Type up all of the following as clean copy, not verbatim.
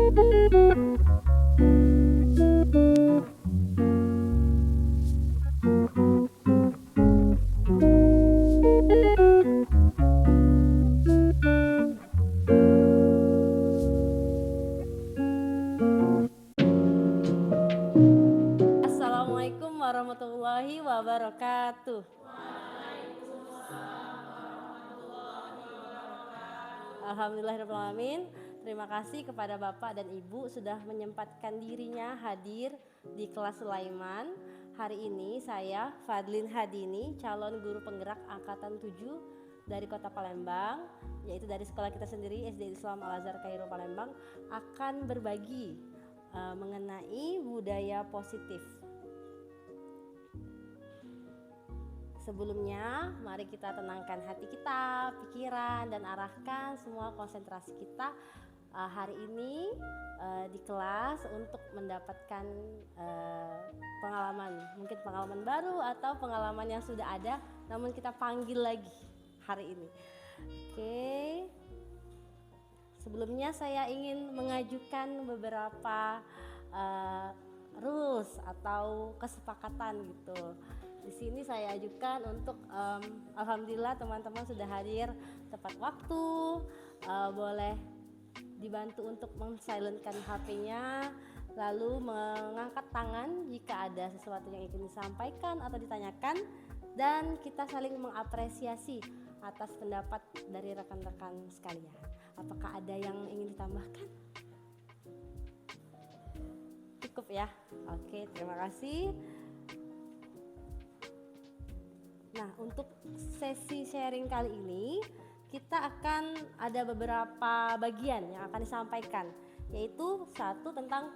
Assalamualaikum warahmatullahi wabarakatuh. Alhamdulillahirrahmanirrahim. Terima kasih kepada Bapak dan Ibu sudah menyempatkan dirinya hadir di kelas Sulaiman. Hari ini saya Fadlin Hadini, calon guru penggerak angkatan 7 dari Kota Palembang, yaitu dari sekolah kita sendiri SD Islam Al Azhar Kairo Palembang, akan berbagi mengenai budaya positif. Sebelumnya, mari kita tenangkan hati kita, pikiran, dan arahkan semua konsentrasi kita hari ini di kelas untuk mendapatkan pengalaman, mungkin pengalaman baru atau pengalaman yang sudah ada, namun kita panggil lagi hari ini. Oke. Sebelumnya saya ingin mengajukan beberapa rules atau kesepakatan gitu. Di sini saya ajukan untuk alhamdulillah teman-teman sudah hadir tepat waktu, boleh dibantu untuk men-silentkan HP-nya, lalu mengangkat tangan jika ada sesuatu yang ingin disampaikan atau ditanyakan, dan kita saling mengapresiasi atas pendapat dari rekan-rekan sekalian. Apakah ada yang ingin ditambahkan? Cukup ya? Oke, terima kasih. Nah, untuk sesi sharing kali ini kita akan ada beberapa bagian yang akan disampaikan, yaitu satu tentang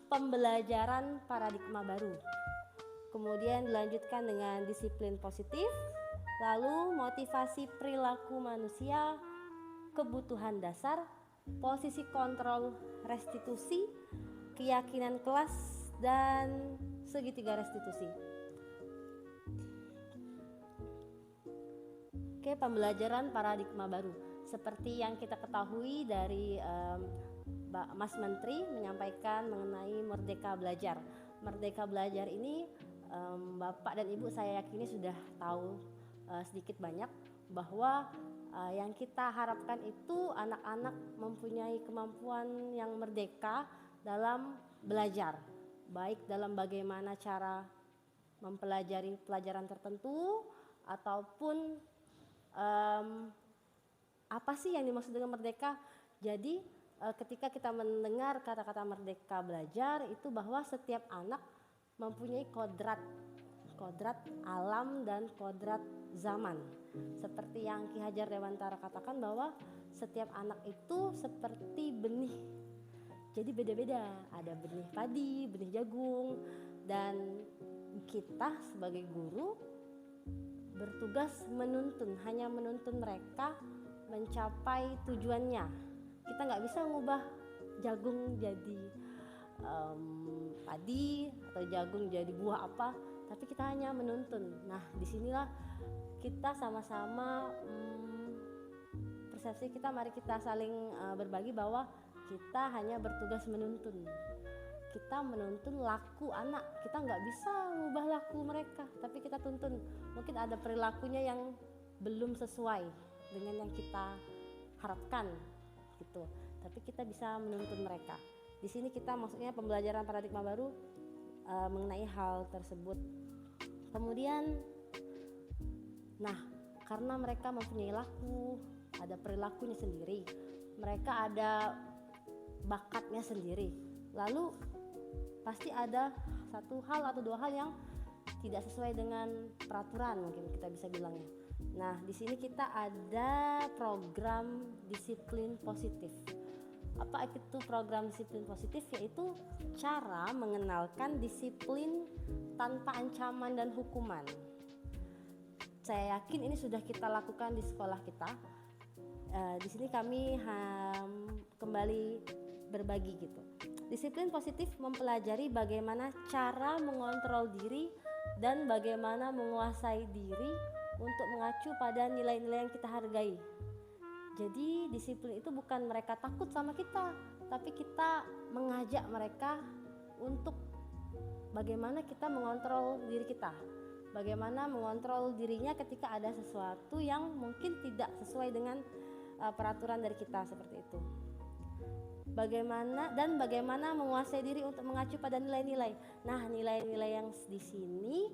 pembelajaran paradigma baru, kemudian dilanjutkan dengan disiplin positif, lalu motivasi perilaku manusia, kebutuhan dasar, posisi kontrol restitusi, keyakinan kelas, dan segitiga restitusi. Oke, pembelajaran paradigma baru. Seperti yang kita ketahui dari Mas Menteri menyampaikan mengenai Merdeka Belajar. Merdeka Belajar ini Bapak dan Ibu saya yakini sudah tahu sedikit banyak bahwa yang kita harapkan itu anak-anak mempunyai kemampuan yang merdeka dalam belajar, baik dalam bagaimana cara mempelajari pelajaran tertentu ataupun apa sih yang dimaksud dengan merdeka. Jadi ketika kita mendengar kata-kata merdeka belajar itu bahwa setiap anak mempunyai kodrat alam dan kodrat zaman. Seperti yang Ki Hajar Dewantara katakan bahwa setiap anak itu seperti benih. Jadi beda-beda, ada benih padi, benih jagung, dan kita sebagai guru bertugas hanya menuntun mereka mencapai tujuannya. Kita nggak bisa mengubah jagung jadi padi atau jagung jadi buah apa, tapi kita hanya menuntun. Nah, disinilah kita sama-sama persepsi kita, mari kita saling berbagi bahwa kita hanya bertugas menuntun. Kita menuntun laku anak, kita nggak bisa mengubah laku mereka, tapi kita tuntun. Mungkin ada perilakunya yang belum sesuai dengan yang kita harapkan gitu, tapi kita bisa menuntun mereka. Di sini kita maksudnya pembelajaran paradigma baru mengenai hal tersebut. Kemudian, nah karena mereka mempunyai laku, ada perilakunya sendiri, mereka ada bakatnya sendiri, lalu pasti ada satu hal atau dua hal yang tidak sesuai dengan peraturan, mungkin kita bisa bilangnya. Nah, di sini kita ada program disiplin positif. Apa itu program disiplin positif? Yaitu cara mengenalkan disiplin tanpa ancaman dan hukuman. Saya yakin ini sudah kita lakukan di sekolah kita. Di sini kami kembali berbagi gitu. Disiplin positif mempelajari bagaimana cara mengontrol diri dan bagaimana menguasai diri untuk mengacu pada nilai-nilai yang kita hargai. Jadi disiplin itu bukan mereka takut sama kita, tapi kita mengajak mereka untuk bagaimana kita mengontrol diri kita, bagaimana mengontrol dirinya ketika ada sesuatu yang mungkin tidak sesuai dengan peraturan dari kita, seperti itu. Bagaimana menguasai diri untuk mengacu pada nilai-nilai. Nah, nilai-nilai yang di sini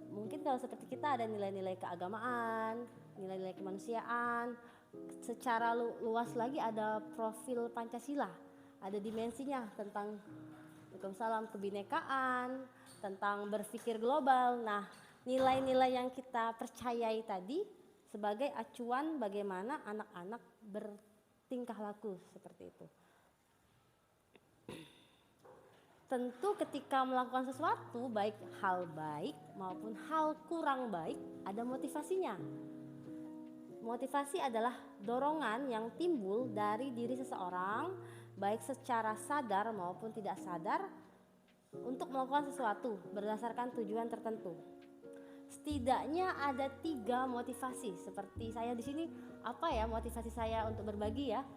mungkin kalau seperti kita ada nilai-nilai keagamaan, nilai-nilai kemanusiaan. Secara luas lagi ada profil Pancasila, ada dimensinya tentang Waalaikumsalam kebinekaan, tentang berpikir global. Nah, nilai-nilai yang kita percayai tadi sebagai acuan bagaimana anak-anak bertingkah laku, seperti itu. Tentu ketika melakukan sesuatu, baik hal baik maupun hal kurang baik, ada motivasinya. Motivasi adalah dorongan yang timbul dari diri seseorang, baik secara sadar maupun tidak sadar, untuk melakukan sesuatu berdasarkan tujuan tertentu. Setidaknya ada 3 motivasi. Seperti saya di sini, apa ya motivasi saya untuk berbagi ya?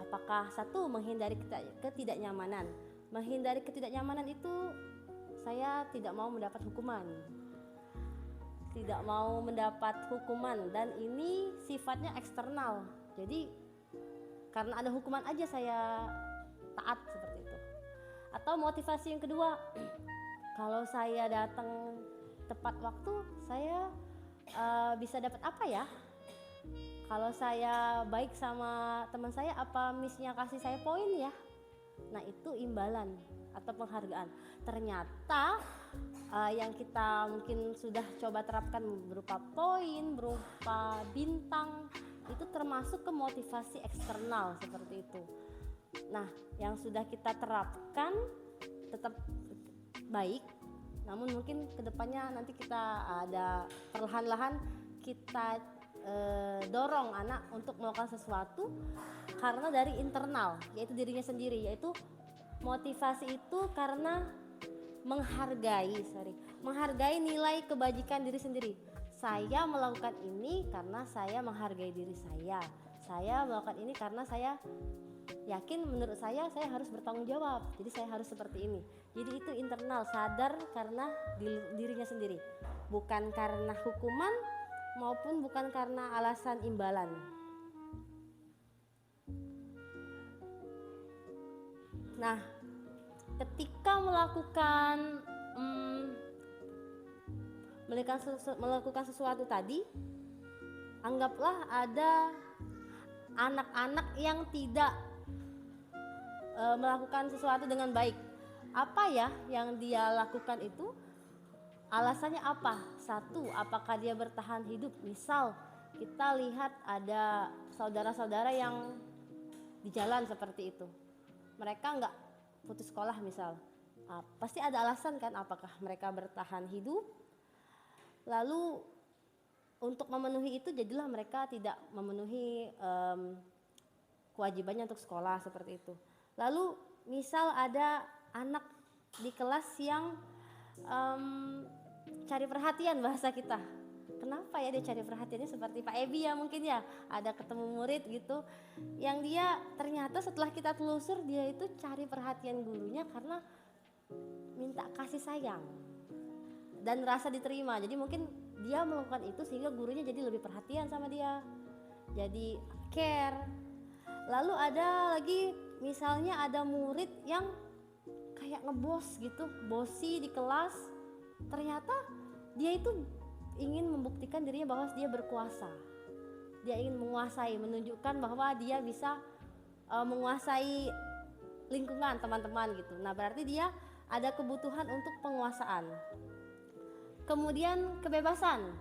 Apakah 1, menghindari ketidaknyamanan. Menghindari ketidaknyamanan itu saya tidak mau mendapat hukuman. Tidak mau mendapat hukuman, dan ini sifatnya eksternal. Jadi karena ada hukuman aja saya taat, seperti itu. Atau motivasi yang kedua, kalau saya datang tepat waktu, saya bisa dapat apa ya? Kalau saya baik sama teman saya, apa missnya kasih saya poin ya? Nah, itu imbalan atau penghargaan. Ternyata yang kita mungkin sudah coba terapkan berupa poin, berupa bintang, itu termasuk ke motivasi eksternal, seperti itu. Nah, yang sudah kita terapkan tetap baik, namun mungkin kedepannya nanti kita ada perlahan-lahan kita dorong anak untuk melakukan sesuatu karena dari internal, yaitu dirinya sendiri, yaitu motivasi itu karena menghargai nilai kebajikan diri sendiri. Saya melakukan ini karena saya menghargai diri saya. Saya melakukan ini karena saya yakin, menurut saya harus bertanggung jawab. Jadi saya harus seperti ini. Jadi itu internal, sadar karena dirinya sendiri, bukan karena hukuman maupun bukan karena alasan imbalan. Nah, ketika melakukan sesuatu tadi, anggaplah ada anak-anak yang tidak melakukan sesuatu dengan baik. Apa ya yang dia lakukan itu? Alasannya apa? 1, apakah dia bertahan hidup? Misal kita lihat ada saudara-saudara yang di jalan seperti itu, mereka nggak putus sekolah misal, pasti ada alasan kan, apakah mereka bertahan hidup. Lalu untuk memenuhi itu, jadilah mereka tidak memenuhi kewajibannya untuk sekolah, seperti itu. Lalu misal ada anak di kelas yang cari perhatian, bahasa kita. Kenapa ya dia cari perhatiannya seperti Pak Ebi ya, mungkin ya, ada ketemu murid gitu yang dia ternyata setelah kita telusur, dia itu cari perhatian gurunya karena minta kasih sayang dan rasa diterima. Jadi mungkin dia melakukan itu sehingga gurunya jadi lebih perhatian sama dia, jadi care. Lalu ada lagi misalnya ada murid yang kayak ngebos gitu, bosi di kelas. Ternyata dia itu ingin membuktikan dirinya bahwa dia berkuasa. Dia ingin menguasai, menunjukkan bahwa dia bisa menguasai lingkungan teman-teman gitu. Nah, berarti dia ada kebutuhan untuk penguasaan. Kemudian kebebasan.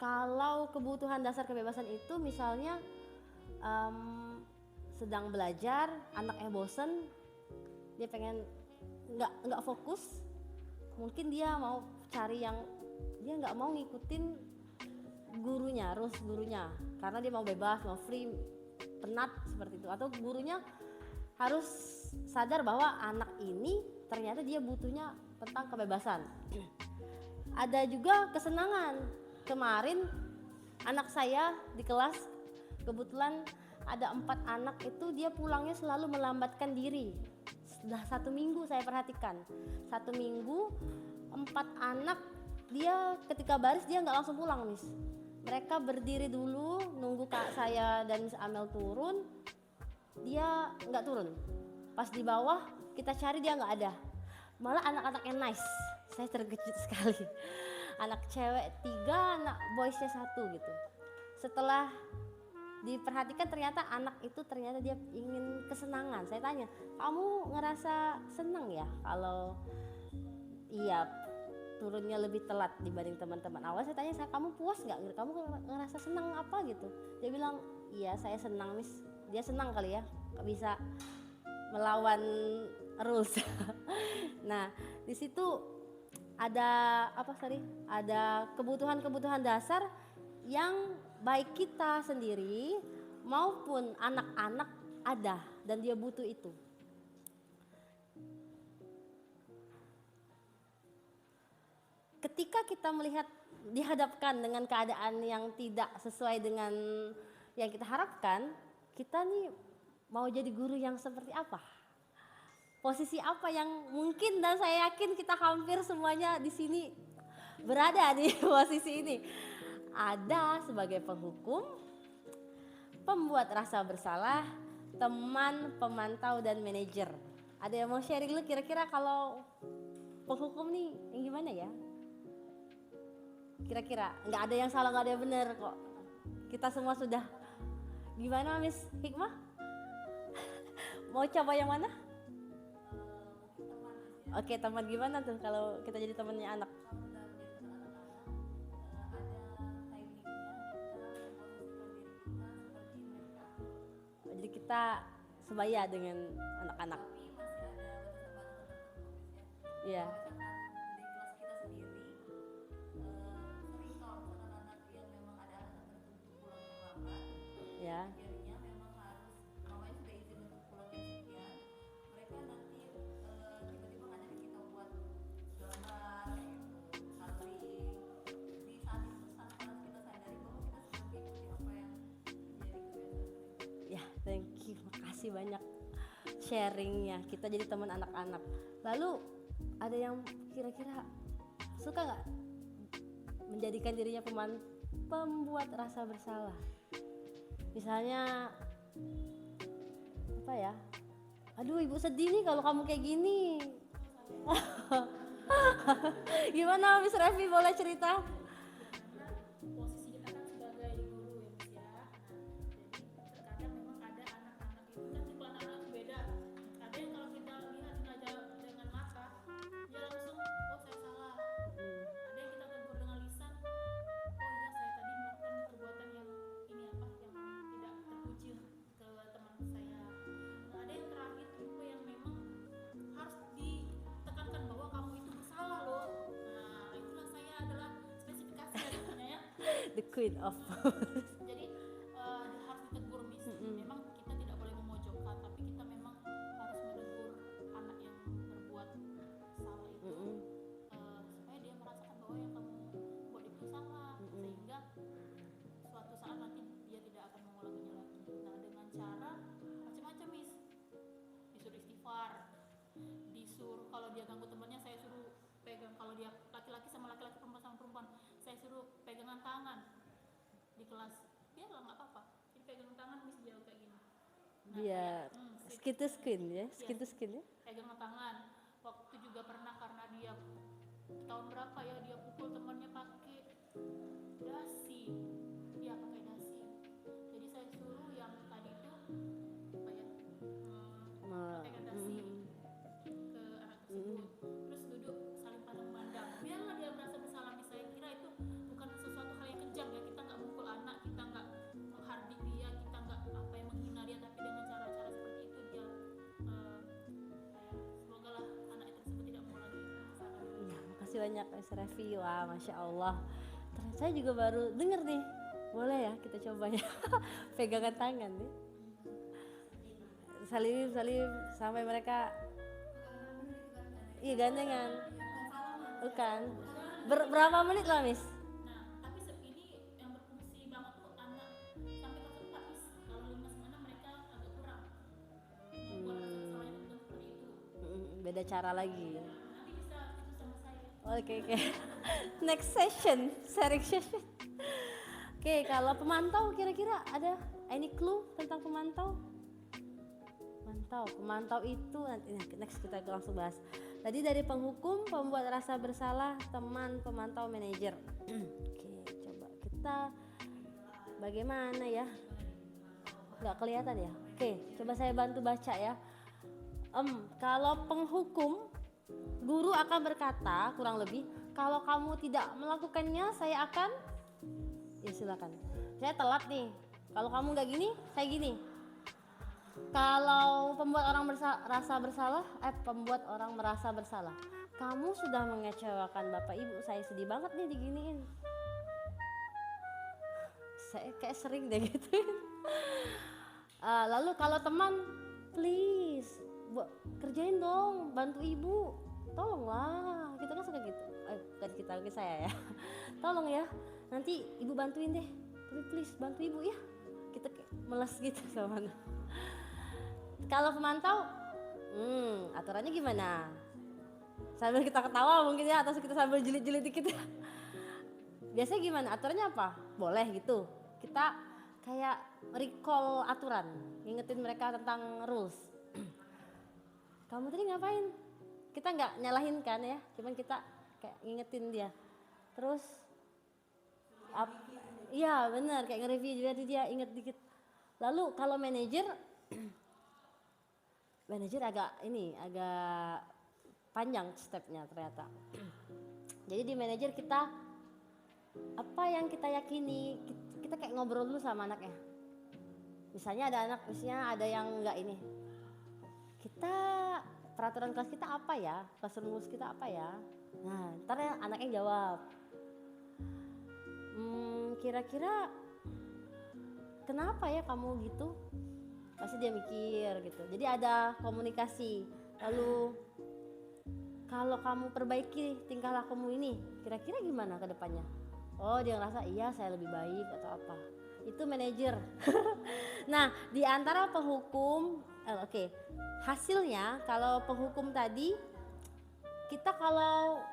Kalau kebutuhan dasar kebebasan itu misalnya sedang belajar, anaknya bosen, dia pengen nggak fokus, mungkin dia mau cari yang dia nggak mau ngikutin gurunya, rules gurunya, karena dia mau bebas, mau free, penat seperti itu. Atau gurunya harus sadar bahwa anak ini ternyata dia butuhnya tentang kebebasan. Ada juga kesenangan. Kemarin anak saya di kelas Kebetulan ada 4 anak itu dia pulangnya selalu melambatkan diri. Sudah 1 minggu saya perhatikan, 1 minggu 4 anak dia ketika baris dia nggak langsung pulang, Miss. Mereka berdiri dulu nunggu kak saya dan Miss Amel turun, dia nggak turun. Pas di bawah kita cari dia nggak ada. Malah anak-anaknya nice, saya terkejut sekali. Anak cewek 3, anak boysnya 1 gitu. Setelah diperhatikan ternyata anak itu ternyata dia ingin kesenangan. Saya tanya, kamu ngerasa senang ya kalau iya turunnya lebih telat dibanding teman-teman? Awal saya tanya, kamu puas nggak? Kamu ngerasa senang apa gitu? Dia bilang, iya saya senang, Miss. Dia senang kali ya bisa melawan rules. Nah di situ ada ada kebutuhan-kebutuhan dasar yang baik kita sendiri maupun anak-anak ada dan dia butuh itu. Ketika kita melihat dihadapkan dengan keadaan yang tidak sesuai dengan yang kita harapkan, kita nih mau jadi guru yang seperti apa? Posisi apa yang mungkin, dan saya yakin kita hampir semuanya di sini berada di posisi ini. Ada sebagai penghukum, pembuat rasa bersalah, teman, pemantau, dan manajer. Ada yang mau sharing dulu kira-kira kalau penghukum nih yang gimana ya? Kira-kira nggak ada yang salah, nggak ada yang benar kok. Kita semua sudah gimana, Miss Hikmah? Mau coba yang mana? Oke, teman gimana tuh kalau kita jadi temannya anak? Jadi kita sebaya dengan anak-anak. Iya. Ya. Jadinya memang harus mamanya sudah izin untuk pulang jam sekian, mereka nanti tiba-tiba ngajak kita buat gambar gitu, coloring. Di saat itu tanpa kita sadari bahwa kita sedang mengikuti apa yang menjadi kebiasaan. Ya, thank you, makasih banyak sharingnya. Kita jadi teman anak-anak. Lalu ada yang kira-kira suka nggak menjadikan dirinya pembuat rasa bersalah? Misalnya apa ya? Aduh, ibu sedih nih kalau kamu kayak gini. Gimana, Miss Revi, boleh cerita? Posisi kita kan sebagai guru ya, Miss ya. Nah, jadi terkadang memang ada anak-anak itu kan tipe anak-anak itu beda. Ada yang kalau kita lihat aja dengan mata, dia langsung, oh saya salah. Ada yang kita tegur dengan lisan, oh iya saya tadi melakukan perbuatan yang ini apa, yang tidak terpuji ke teman saya. Nah, ada yang terakhir tipe yang memang harus ditekankan bahwa kamu itu bersalah loh. Nah, itulah saya adalah spesifikasi darinya ya. The queen of Jadi harus ditegur, Miss. Memang kita tidak boleh memojokkan, tapi kita memang harus menegur anak yang berbuat salah itu supaya dia merasakan bahwa yang kamu buat itu salah, sehingga suatu saat nanti dia tidak akan mengulanginya lagi. Nah, dengan cara macam-macam, Miss. Disuruh istighfar, disuruh kalau dia ganggu temannya saya suruh pegang, kalau dia laki-laki sama laki-laki, perempuan sama perempuan saya suruh pegangan tangan di kelas, biarlah nggak apa-apa, jadi pegangan tangan, Miss, dia kayak gini. Nah, biar skin to skin ya, skin to skin ya. pegangan tangan. Waktu juga pernah karena dia tahun berapa ya dia pukul temannya pakai dasi, dia pakai dasi. Jadi saya suruh yang tadi itu apa ya, pegang dasi ke anak tersebut, terus duduk saling pandang mandang, biarlah dia merasa bersalah. Miss, saya kira itu bukan sesuatu hal yang kejam ya, kita nggak mukul anak, kita nggak menghardik dia, kita nggak apa yang menghina dia, tapi dengan cara-cara seperti itu dia semoga lah anak tersebut tidak mengulangi kesalahan. Ya, makasih banyak Miss Revi. Wah, Masya Allah. Ternyata saya juga baru denger nih. Boleh ya kita coba ya. Pegangan tangan nih. Salim sampai mereka iya gandengan. Bukan. Berapa menit lah, Miss? Nah, tapi ini yang berfungsi banget tuh anak sampai kelas 4, Miss. beda cara lagi. Nanti bisa itu sama saya. Oke. Next session, sharing session. Oke, kalau pemantau kira-kira ada any clue tentang pemantau? Pemantau itu nanti next kita langsung bahas. Tadi dari penghukum, pembuat rasa bersalah, teman, pemantau, manajer. Oke, coba kita bagaimana ya? Nggak kelihatan ya? Oke, coba saya bantu baca ya. Kalau penghukum, guru akan berkata kurang lebih, kalau kamu tidak melakukannya, saya akan, ya silakan. Saya telat nih. Kalau kamu nggak gini, saya gini. Kalau pembuat orang pembuat orang merasa bersalah, kamu sudah mengecewakan bapak ibu, saya sedih banget nih diginiin. Saya kayak sering deh gitu. Lalu kalau teman, please kerjain dong, bantu ibu, tolonglah, kita kan suka gitu. Bukan kita, mungkin saya ya. Tolong ya, nanti ibu bantuin deh, tapi please bantu ibu ya. Kita kayak meles gitu sama anak. Kalau pemantau, aturannya gimana? Sambil kita ketawa mungkin ya, atau kita sambil jilid-jilid dikit ya. Biasanya gimana? Aturannya apa? Boleh gitu. Kita kayak recall aturan, ngingetin mereka tentang rules. Kamu tadi ngapain? Kita nggak nyalahin kan ya, cuman kita kayak ngingetin dia. Terus, iya benar, kayak nge-review juga dia inget dikit. Lalu kalau manajer agak panjang stepnya ternyata. Jadi di manajer kita apa yang kita yakini, kita kayak ngobrol dulu sama anaknya. Misalnya ada yang enggak ini. Kita peraturan kelas kita apa ya? Kelas rumus kita apa ya? Nah, ntar ya anaknya jawab. Kira-kira kenapa ya kamu gitu? Pasti dia mikir gitu. Jadi ada komunikasi. Lalu kalau kamu perbaiki tingkah lakumu ini, kira-kira gimana ke depannya? Oh, dia ngerasa iya saya lebih baik atau apa. Itu manajer. Nah, di antara penghukum, hasilnya kalau penghukum tadi, kita kalau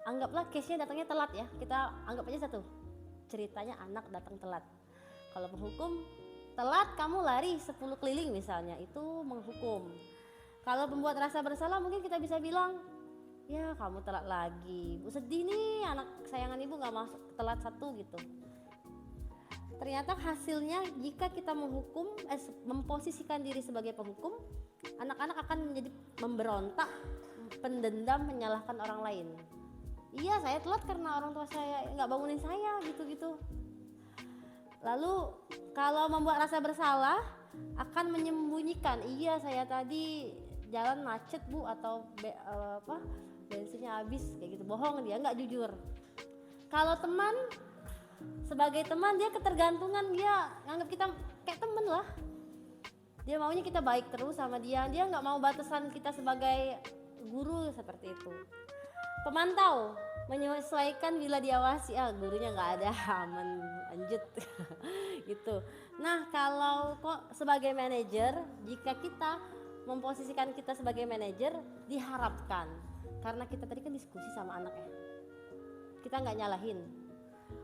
anggaplah case-nya datangnya telat ya, kita anggap aja satu, ceritanya anak datang telat. Kalau penghukum, telat kamu lari 10 keliling misalnya, itu menghukum. Kalau pembuat rasa bersalah mungkin kita bisa bilang, ya kamu telat lagi, ibu sedih nih, anak kesayangan ibu gak masuk telat satu gitu. Ternyata hasilnya jika kita memposisikan diri sebagai penghukum, anak-anak akan menjadi memberontak, pendendam, menyalahkan orang lain. Iya saya telat karena orang tua saya gak bangunin saya gitu-gitu. Lalu kalau membuat rasa bersalah akan menyembunyikan, iya saya tadi jalan macet bu, atau bensinnya habis kayak gitu, bohong dia, nggak jujur. Kalau teman, sebagai teman dia ketergantungan, dia nganggap kita kayak temen lah, dia maunya kita baik terus sama dia nggak mau batasan kita sebagai guru seperti itu. Pemantau menyesuaikan bila diawasi, gurunya nggak ada, aman lanjut gitu. Nah kalau kok sebagai manajer, jika kita memposisikan kita sebagai manajer, diharapkan, karena kita tadi kan diskusi sama anak ya, kita nggak nyalahin.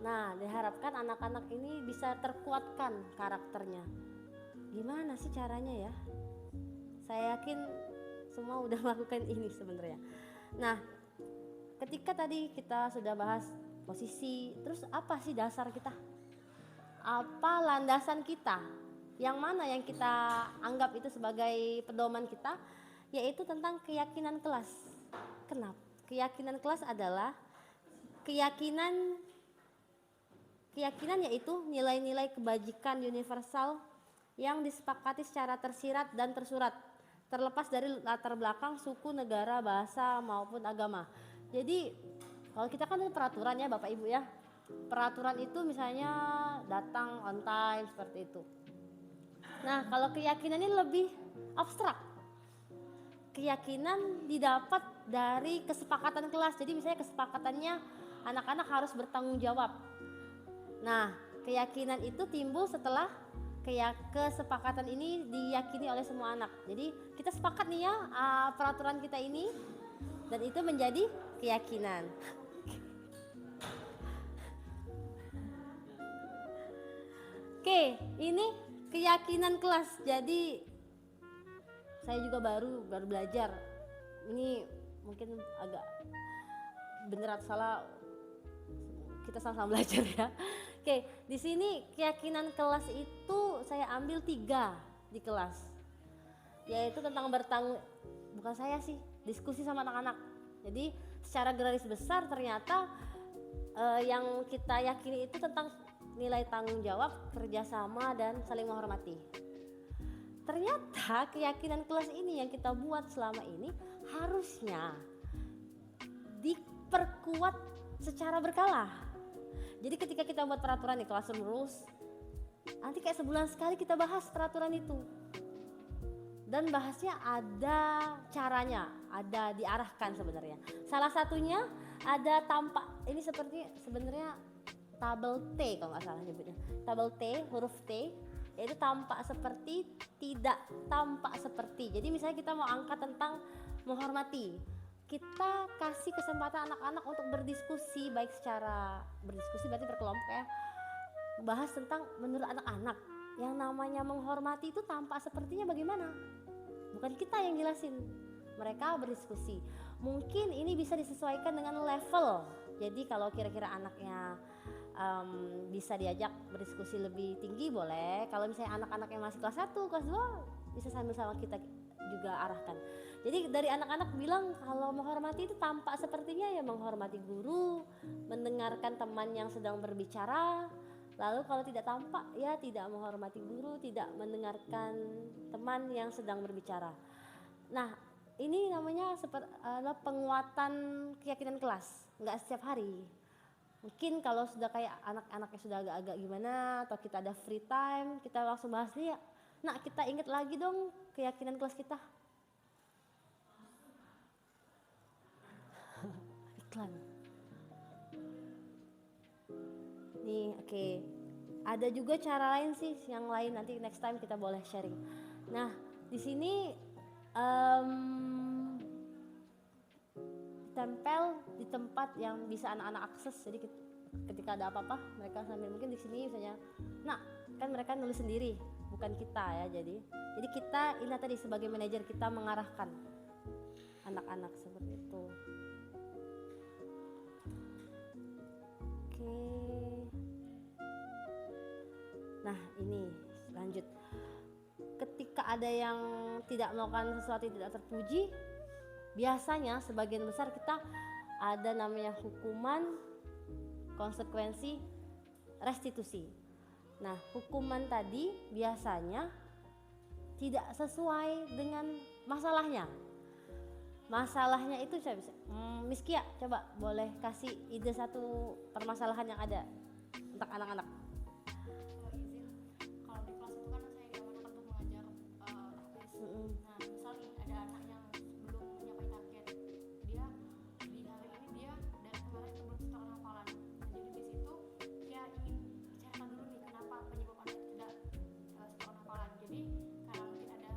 Nah diharapkan anak-anak ini bisa terkuatkan karakternya. Gimana sih caranya ya? Saya yakin semua udah melakukan ini sebenarnya. Nah ketika tadi kita sudah bahas posisi, terus apa sih dasar kita? Apa landasan kita? Yang mana yang kita anggap itu sebagai pedoman kita? Yaitu tentang keyakinan kelas. Kenapa? Keyakinan kelas adalah keyakinan yaitu nilai-nilai kebajikan universal yang disepakati secara tersirat dan tersurat, terlepas dari latar belakang, suku, negara, bahasa maupun agama. Jadi kalau kita kan ada peraturan ya Bapak Ibu ya. Peraturan itu misalnya datang on time seperti itu. Nah kalau keyakinan ini lebih abstrak. Keyakinan didapat dari kesepakatan kelas. Jadi misalnya kesepakatannya anak-anak harus bertanggung jawab. Nah keyakinan itu timbul setelah kesepakatan ini diyakini oleh semua anak. Jadi kita sepakat nih ya peraturan kita ini, dan itu menjadi keyakinan. Oke, ini keyakinan kelas. Jadi saya juga baru belajar. Ini mungkin agak bener atau salah, kita sama-sama belajar ya. Oke, di sini keyakinan kelas itu saya ambil 3 di kelas, yaitu tentang bukan saya sih, diskusi sama anak-anak. Jadi secara garis besar ternyata yang kita yakini itu tentang nilai tanggung jawab, kerjasama, dan saling menghormati. Ternyata keyakinan kelas ini yang kita buat selama ini harusnya diperkuat secara berkala. Jadi ketika kita buat peraturan nih, classroom rules, nanti kayak sebulan sekali kita bahas peraturan itu. Dan bahasnya ada caranya, ada diarahkan sebenarnya. Salah satunya ada tampak, ini seperti sebenarnya tabel T kalau nggak salah nyebutnya. Tabel T, huruf T, yaitu tampak seperti, tidak tampak seperti. Jadi misalnya kita mau angkat tentang menghormati, kita kasih kesempatan anak-anak untuk berdiskusi, baik secara berdiskusi berarti berkelompok ya, bahas tentang menurut anak-anak yang namanya menghormati itu tampak sepertinya bagaimana. Bukan kita yang jelasin, mereka berdiskusi. Mungkin ini bisa disesuaikan dengan level. Jadi kalau kira-kira anaknya bisa diajak berdiskusi lebih tinggi boleh. Kalau misalnya anak-anak yang masih kelas 1, kelas 2 bisa sambil sama kita juga arahkan. Jadi dari anak-anak bilang kalau menghormati itu tampak sepertinya ya menghormati guru, mendengarkan teman yang sedang berbicara. Lalu kalau tidak tampak ya tidak menghormati guru, tidak mendengarkan teman yang sedang berbicara. Nah, ini namanya penguatan keyakinan kelas, nggak setiap hari. Mungkin kalau sudah kayak anak-anaknya sudah agak-agak gimana, atau kita ada free time, kita langsung bahas nih ya. Nah, kita ingat lagi dong keyakinan kelas kita. Iklan. Nih, oke. Ada juga cara lain sih, yang lain nanti next time kita boleh sharing. Nah, di sini tempel di tempat yang bisa anak-anak akses. Jadi ketika ada apa-apa, mereka sambil mungkin di sini misalnya. Nah, kan mereka nulis sendiri, bukan kita ya. Jadi kita ini tadi sebagai manajer kita mengarahkan anak-anak seperti itu. Oke. Nah, ini lanjut. Ketika ada yang tidak melakukan sesuatu yang tidak terpuji, biasanya sebagian besar kita ada namanya hukuman, konsekuensi, restitusi. Nah, hukuman tadi biasanya tidak sesuai dengan masalahnya. Masalahnya itu saya bisa, Miss Kia coba boleh kasih ide satu permasalahan yang ada untuk anak-anak. Kalau di kelas itu kan saya diamankan untuk mengajar teknis. Nah, misal nih ada anak yang belum mencapai target, dia di hari ini dia dari kemarin itu belum setor hafalan. Nah, jadi di situ dia ingin bicarakan dulu nih kenapa penyebab anak itu tidak setor hafalan. Jadi karena mungkin ada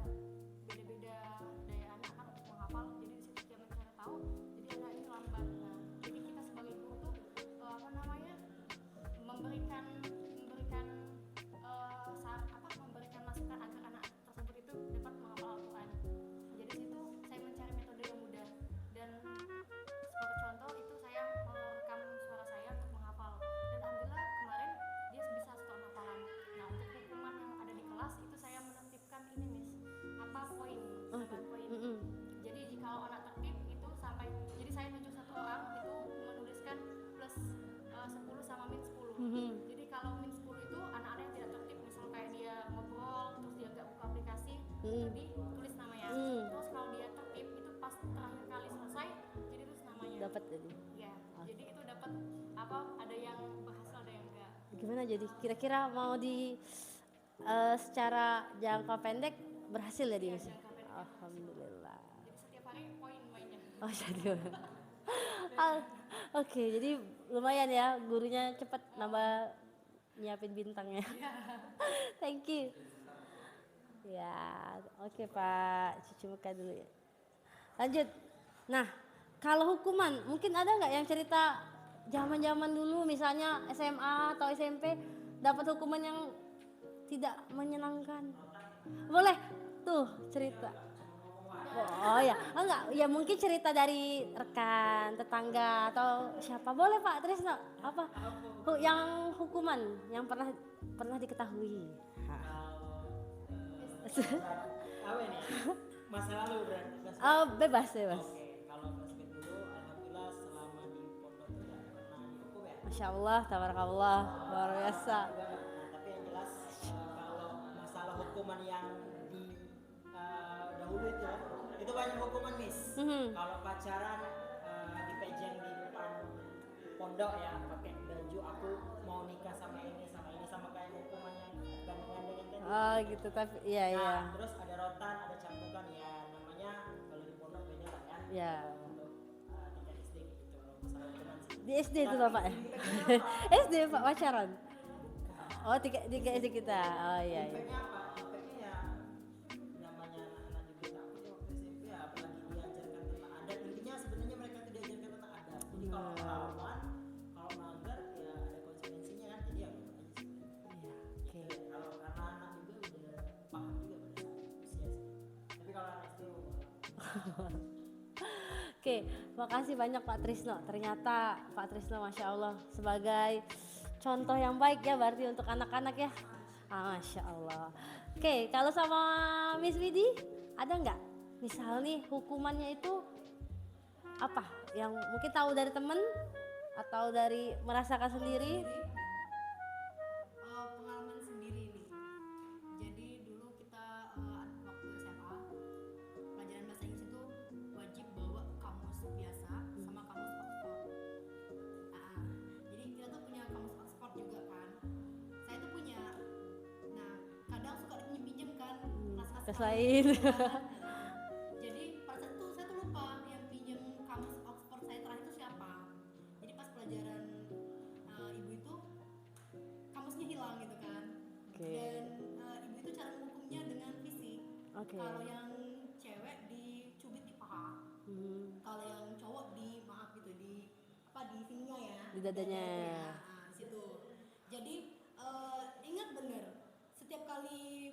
beda-beda daya anak kan untuk menghafal, jadi di situ dia mencari tahu, jadi anak ini lambat. Nah, jadi kita sebagai guru tuh memberikan memberikan masukan agar anak tersebut itu dapat menghafal Al-Quran. Jadi situ saya mencari metode yang mudah, dan sebagai contoh itu saya merekam suara saya untuk menghafal, dan alhamdulillah kemarin dia bisa setor hafalan. Nah, untuk hukuman yang ada di kelas itu saya menertibkan ini poin. Jadi jika anak tertib itu sampai, jadi saya tunjuk satu orang itu menuliskan plus 10 sama min 10. Jadi kalau min 10 itu anak-anak yang tidak tertib, misal kayak dia ngobrol terus dia nggak buka aplikasi, itu ditulis namanya. Terus kalau dia tertib itu pas terakhir kali selesai, jadi tulis namanya. Dapat jadi. Ya, jadi itu dapat ada yang berhasil, ada yang enggak. Gimana jadi? Kira-kira mau di secara jangka pendek berhasil ya dia? Alhamdulillah. Jadi setiap hari poin mainnya. Oh jadi. Oke, jadi lumayan ya gurunya cepat nambah nyiapin bintangnya. Thank you. Ya, oke Pak, cuci muka dulu ya. Lanjut. Nah, kalau hukuman, mungkin ada nggak yang cerita zaman-zaman dulu, misalnya SMA atau SMP, dapat hukuman yang tidak menyenangkan? Boleh, tuh cerita. Oh ya, enggak, ya mungkin cerita dari rekan, tetangga atau siapa. Boleh Pak Trisno, apa yang hukuman yang pernah diketahui? Apa ini? Masa lalu berarti. Oh, bebas. Oke, kalau flashback dulu, alhamdulillah selama di pondok itu nggak pernah dihukum ya. Masya Allah, tabarakallah, luar biasa. Nah, tapi yang jelas kalau masalah hukuman yang di dahulu itu banyak hukuman Miss. Kalau pacaran dipejeng di depan pondok ya, pakai baju aku mau nikah sama ini sama kayak hukuman yang gandengan tadi. Oh gitu, tapi iya. Nah, terus ada rotan, ada campukan ya, namanya kalau di pondok beda lah ya. Ya. Untuk tingkat SD gitu kalau masalah hukuman sih. Di SD itu Bapak ya? SD Pak pacaran? Oh, tiga SD kita. Oh iya. Efeknya apa? Efeknya ya namanya anak-anak juga takut ya waktu SMP ya, apalagi diajarkan tentang adat. Intinya sebenarnya mereka tuh diajarkan tentang adat. Jadi kalau melawan, kalau melanggar ya ada konsekuensinya kan. Jadi ya ikut aja sebenarnya. Iya, oke. Gitu. Kalau karena anak juga udah paham juga pada saat usia sih. Tapi kalau anak SD Oke, makasih banyak Pak Trisno. Ternyata Pak Trisno Masya Allah sebagai contoh yang baik ya berarti untuk anak-anak ya. Masya Allah. Oke, kalau sama Miss Widi ada nggak? Misal nih hukumannya itu apa? Yang mungkin tahu dari temen atau dari merasakan sendiri? Pengalaman sendiri nih. Jadi dulu kita waktu SMA pelajaran bahasa Inggris itu wajib bawa kamus biasa sama kamus Oxford. Jadi kita tuh punya kamus Oxford juga kan. Saya tuh punya. Nah, kadang suka dipinjem-pinjem kan Tes lain. gitu kan. Jadi pada saat itu saya tuh lupa yang pinjem kamus Oxford saya terakhir itu siapa. Jadi pas pelajaran ibu itu kamusnya hilang gitu kan. Oke. Dan ibu itu cara menghukumnya dengan fisik. Oke. Kalau yang cewek dicubit di paha. Kalau yang cowok di sininya ya. Di dadanya. Di situ. Jadi ingat bener setiap kali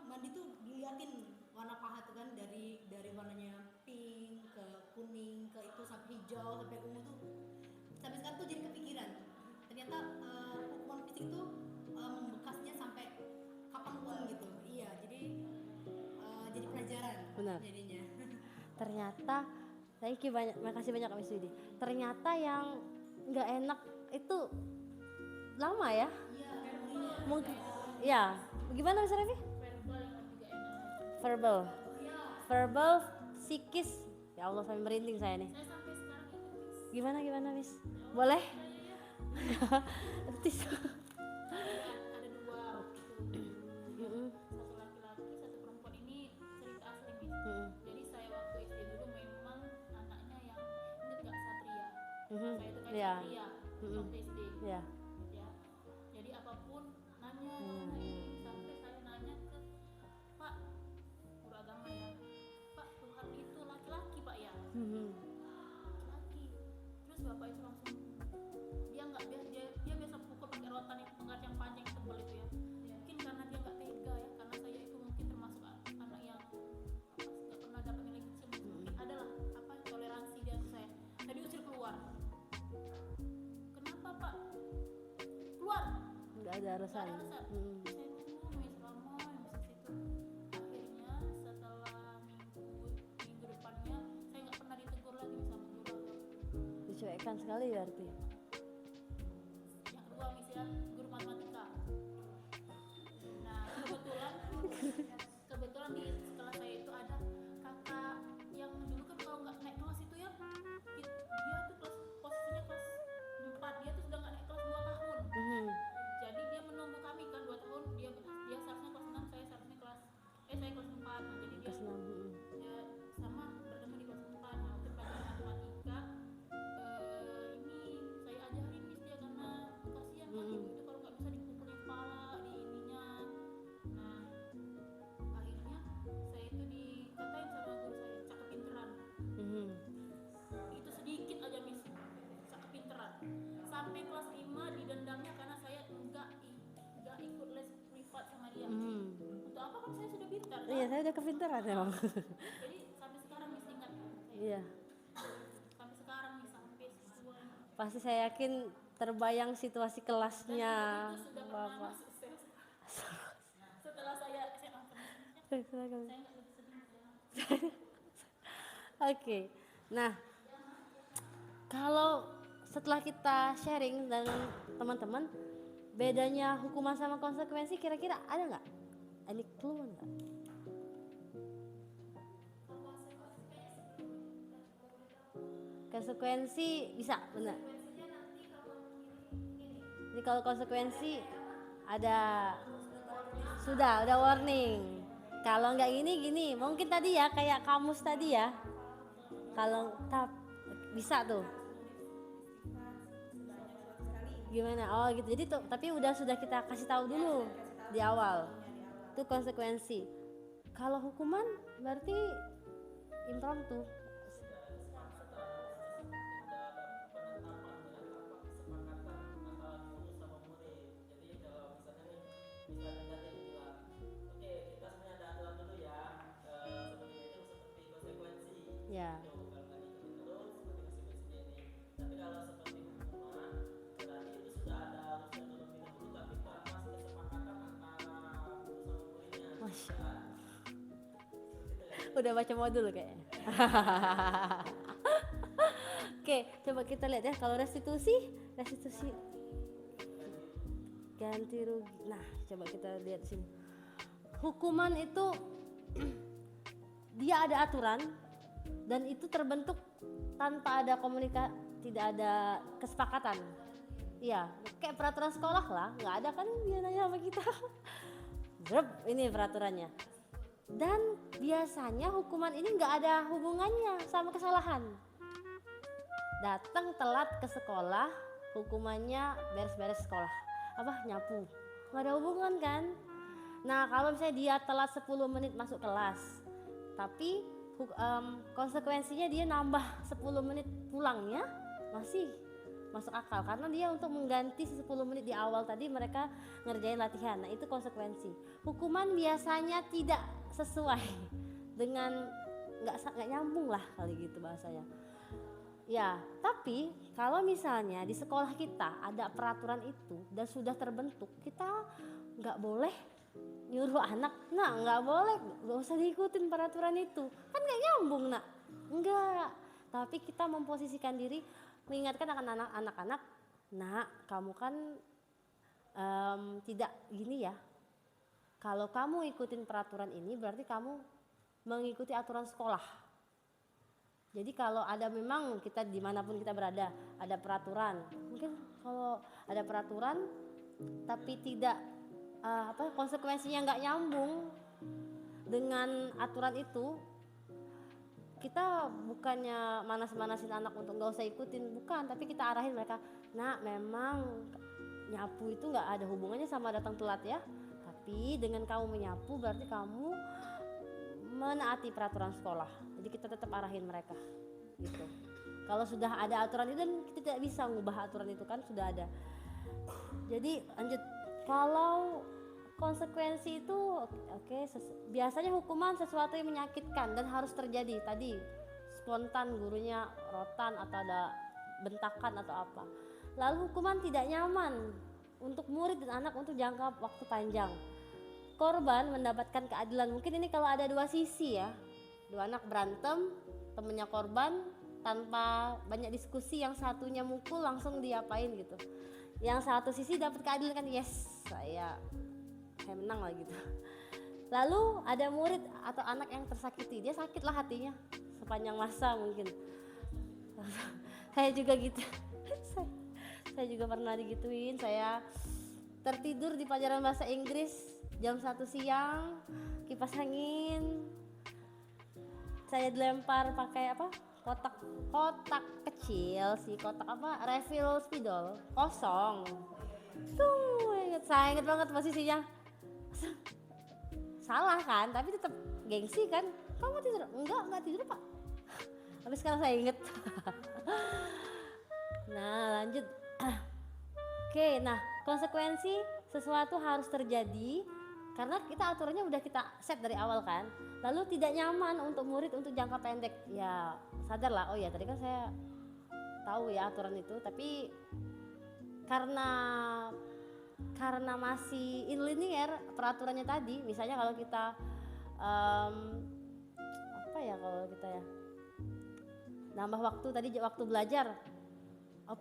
mandi tuh diliatin warna paha tuh kan dari warnanya pink ke kuning ke itu sampai hijau sampai ungu tuh sampai sekarang tuh jadi kepikiran ternyata hukuman fisik itu membekasnya sampai kapanpun gitu. Iya, jadi pelajaran Benar. jadinya. Ternyata makasih banyak Miss Widi. Ternyata yang nggak enak itu lama ya? Iya, Mungkin ya. Gimana Miss Revi? verbal yang juga enak. Verbal, psikis. Ya Allah, sampai merinding saya nih. Saya sampai sekarang itu Miss. Gimana Miss? Boleh? Tis. Ada dua waktu itu. Satu laki-laki, satu perempuan. Ini cerita asli Miss. Jadi saya waktu SD dulu memang anaknya yang ingat gak Satria. Saya itu kan Iya. Satria waktu SD. Ya. Ya. Jadi apapun nanya ini sampai saya nanya ke Pak guru agama ya. Pak, Tuhan itu laki-laki Pak ya. Laki. Terus bapak itu langsung dia biasa pukul pakai rotan yang penggat yang panjang tebal itu ya. Mungkin karena dia nggak tega ya, karena saya itu mungkin termasuk anak yang nggak pernah dapat nilai kecil. Mungkin adalah toleransi dia ke saya. Saya diusir keluar. Kenapa Pak? Keluar. Nggak ada alasan. Saya ngomong selama di situ. Akhirnya setelah minggu depannya saya nggak pernah ditegur lagi sama guru agama. Dicuekkan sekali berarti. Yang kedua misalnya guru matematika. Nah kebetulan di sekolah saya itu ada kakak yang dulu kan kalau nggak naik kelas itu ya dia tuh posisinya kelas 4, dia tuh sudah nggak naik kelas 2 tahun. Jadi dia menunggu kami kan 2 tahun, dia seharusnya kelas 6, saya seharusnya saya kelas 4. Nah, jadi dia sama bertemu di kelas 4. Nah, waktu pelajaran matematika ini saya ajarin Miss dia karena kasihan kan ibu itu kalau nggak bisa dipukul pinteran emang. Jadi sampai sekarang masih ingat kan saya. Iya, Sampai sekarang nih sampai siswa pasti saya yakin terbayang situasi kelasnya itu sudah pernah Bapak. masuk sel. Setelah saya SMA saya nggak lebih sedih. Oke, nah kalau setelah kita sharing dengan teman-teman, bedanya hukuman sama konsekuensi kira-kira ada nggak? Any clue nggak? Konsekuensi bisa, benar. Jadi kalau konsekuensi ada udah warning. Kalau nggak gini, mungkin tadi ya kayak kamus tadi ya. Kalau bisa tuh. Gimana? Oh gitu. Jadi tuh, tapi sudah kita kasih tahu dulu di awal. Itu konsekuensi. Kalau hukuman berarti impromptu. Ya. Masya Allah. Udah baca modul kayaknya. Oke, coba kita lihat ya. Kalau restitusi ganti rugi. Nah, coba kita lihat sini. Hukuman itu dia ada aturan dan itu terbentuk tanpa ada komunikasi, tidak ada kesepakatan. Iya, kayak peraturan sekolah lah, nggak ada kan dia nanya sama kita. Zrep, ini peraturannya. Dan biasanya hukuman ini nggak ada hubungannya sama kesalahan. Datang telat ke sekolah, hukumannya beres-beres sekolah. Nyapu. Nggak ada hubungan kan? Nah, kalau misalnya dia telat 10 menit masuk kelas, tapi konsekuensinya dia nambah 10 menit pulangnya, masih masuk akal karena dia untuk mengganti 10 menit di awal tadi mereka ngerjain latihan. Nah, itu konsekuensi. Hukuman biasanya tidak sesuai dengan nggak nyambung lah kali gitu bahasanya. Ya, tapi kalau misalnya di sekolah kita ada peraturan itu dan sudah terbentuk, kita nggak boleh nyuruh anak, nggak boleh, nggak usah diikutin peraturan itu, kan nggak nyambung enggak. Tapi kita memposisikan diri, mengingatkan anak-anak, kamu kan tidak gini ya. Kalau kamu ikutin peraturan ini berarti kamu mengikuti aturan sekolah. Jadi kalau ada memang kita dimanapun kita berada ada peraturan, mungkin kalau ada peraturan tapi tidak konsekuensinya nggak nyambung dengan aturan itu, kita bukannya manas-manasin anak untuk nggak usah ikutin, bukan, tapi kita arahin mereka, memang nyapu itu nggak ada hubungannya sama datang telat ya, tapi dengan kamu menyapu berarti kamu menaati peraturan sekolah. Jadi kita tetap arahin mereka gitu. Kalau sudah ada aturan itu dan kita tidak bisa mengubah aturan itu kan sudah ada. Jadi lanjut, kalau konsekuensi itu biasanya hukuman sesuatu yang menyakitkan dan harus terjadi. Tadi spontan gurunya rotan atau ada bentakan atau apa. Lalu hukuman tidak nyaman untuk murid dan anak untuk jangka waktu panjang. Korban mendapatkan keadilan. Mungkin ini kalau ada dua sisi ya, dua anak berantem, temennya korban tanpa banyak diskusi, yang satunya mukul langsung diapain gitu, yang satu sisi dapat keadilan kan, yes saya menang lah gitu. Lalu ada murid atau anak yang tersakiti, dia sakitlah hatinya sepanjang masa mungkin. Saya juga gitu. saya juga pernah digituin. Saya tertidur di pelajaran bahasa Inggris jam 1 siang, kipas angin, saya dilempar pakai kotak kecil sih, refill spidol kosong tuh. Saya ingat banget posisinya, salah kan, tapi tetap gengsi kan, kamu tidur? Enggak tidur pak. Tapi sekarang saya inget. Nah lanjut. Oke, nah konsekuensi sesuatu harus terjadi karena kita aturannya udah kita set dari awal kan. Lalu tidak nyaman untuk murid untuk jangka pendek, ya sadar lah, oh ya tadi kan saya tahu ya aturan itu, tapi karena masih inlinier peraturannya tadi, misalnya kalau kita apa ya, kalau kita ya nambah waktu tadi, waktu belajar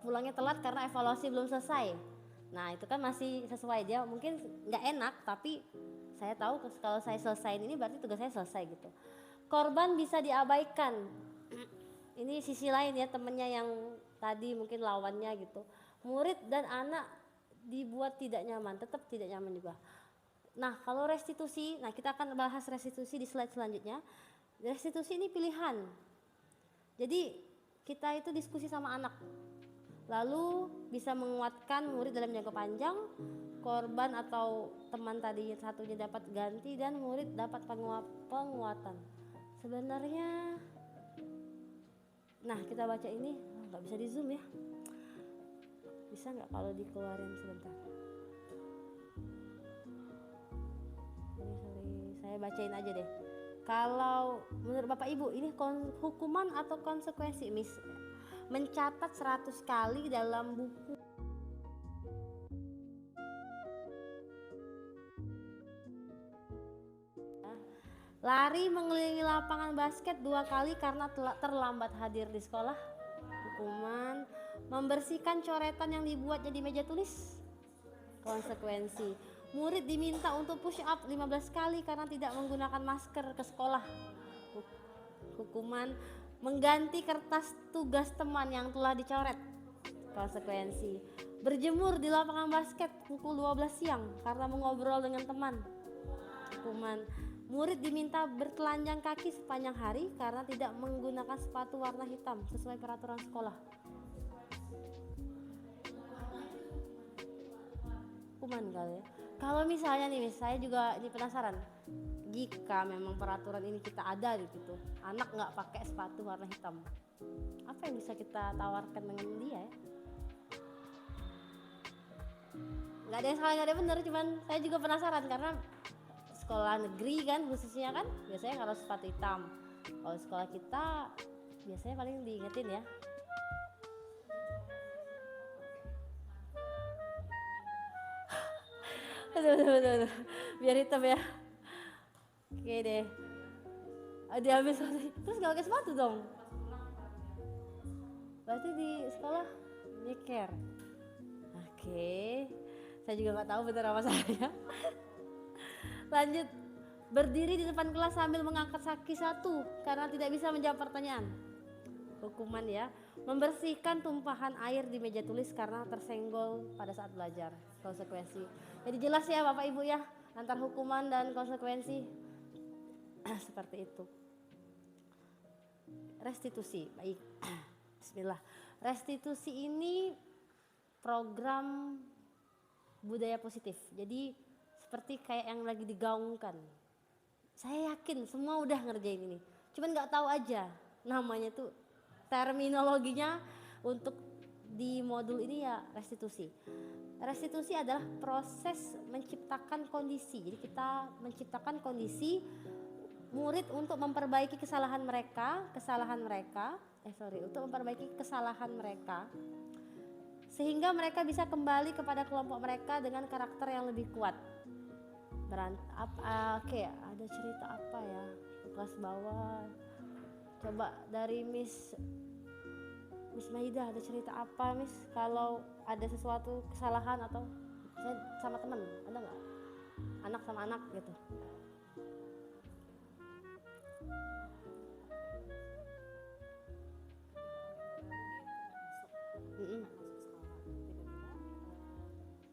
pulangnya telat karena evaluasi belum selesai. Nah itu kan masih sesuai, dia mungkin nggak enak, tapi saya tahu kalau saya selesaiin ini berarti tugas saya selesai gitu. Korban bisa diabaikan. Ini sisi lain ya, temennya yang tadi mungkin lawannya gitu. Murid dan anak dibuat tidak nyaman, tetap tidak nyaman juga. Nah kalau restitusi, nah kita akan bahas restitusi di slide selanjutnya. Restitusi ini pilihan. Jadi kita itu diskusi sama anak, lalu bisa menguatkan murid dalam jangka panjang. Korban atau teman tadi satunya dapat ganti dan murid dapat penguatan. Sebenarnya, nah kita baca ini nggak bisa di zoom ya, bisa nggak kalau dikeluarin sebentar? Sorry, saya bacain aja deh. Kalau menurut Bapak Ibu ini hukuman atau konsekuensi? Mencatat 100 kali dalam buku lari mengelilingi lapangan basket 2 kali karena terlambat hadir di sekolah, hukuman. Membersihkan coretan yang dibuatnya di meja tulis, konsekuensi. Murid diminta untuk push up 15 kali karena tidak menggunakan masker ke sekolah, hukuman. Mengganti kertas tugas teman yang telah dicoret, konsekuensi. Berjemur di lapangan basket pukul 12 siang karena mengobrol dengan teman, hukuman. Murid diminta bertelanjang kaki sepanjang hari karena tidak menggunakan sepatu warna hitam sesuai peraturan sekolah, hukuman kali ya. Kalau misalnya nih, saya juga ini penasaran, jika memang peraturan ini kita ada gitu, anak nggak pakai sepatu warna hitam, apa yang bisa kita tawarkan dengan dia ya? Nggak ada yang salah, nggak ada yang benar, cuman saya juga penasaran karena sekolah negeri kan khususnya kan biasanya harus sepatu hitam. Kalau sekolah kita biasanya paling diingetin ya, aduh, biar hitam ya. Oke deh, diambil sepatu terus nggak pakai sepatu dong, berarti di sekolah nyeker. Oke, saya juga nggak tahu benar apa saya. Lanjut, berdiri di depan kelas sambil mengangkat kaki satu karena tidak bisa menjawab pertanyaan, hukuman ya. Membersihkan tumpahan air di meja tulis karena tersenggol pada saat belajar, konsekuensi. Jadi jelas ya Bapak Ibu ya, antar hukuman dan konsekuensi seperti itu. Restitusi, baik. Bismillah. Restitusi ini program budaya positif. Jadi seperti kayak yang lagi digaungkan. Saya yakin semua udah ngerjain ini, cuman nggak tahu aja namanya tuh, terminologinya untuk di modul ini ya restitusi. Restitusi adalah proses menciptakan kondisi. Jadi kita menciptakan kondisi murid untuk memperbaiki kesalahan mereka, untuk memperbaiki kesalahan mereka sehingga mereka bisa kembali kepada kelompok mereka dengan karakter yang lebih kuat. Oke, ada cerita apa ya kelas bawah? Coba dari Miss Maida, ada cerita apa Miss kalau ada sesuatu kesalahan atau saya sama teman, ada nggak? Anak sama anak gitu.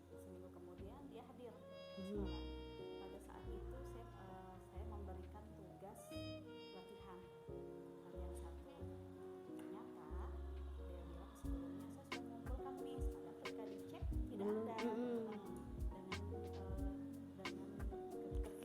Seminggu kemudian dia hadir di sekolah. Pada saat itu saya memberikan tugas latihan satu. Ternyata dia bilang sebelumnya saya sudah mengumpulkan Miss, padahal ketika dicek tidak ada. Dengan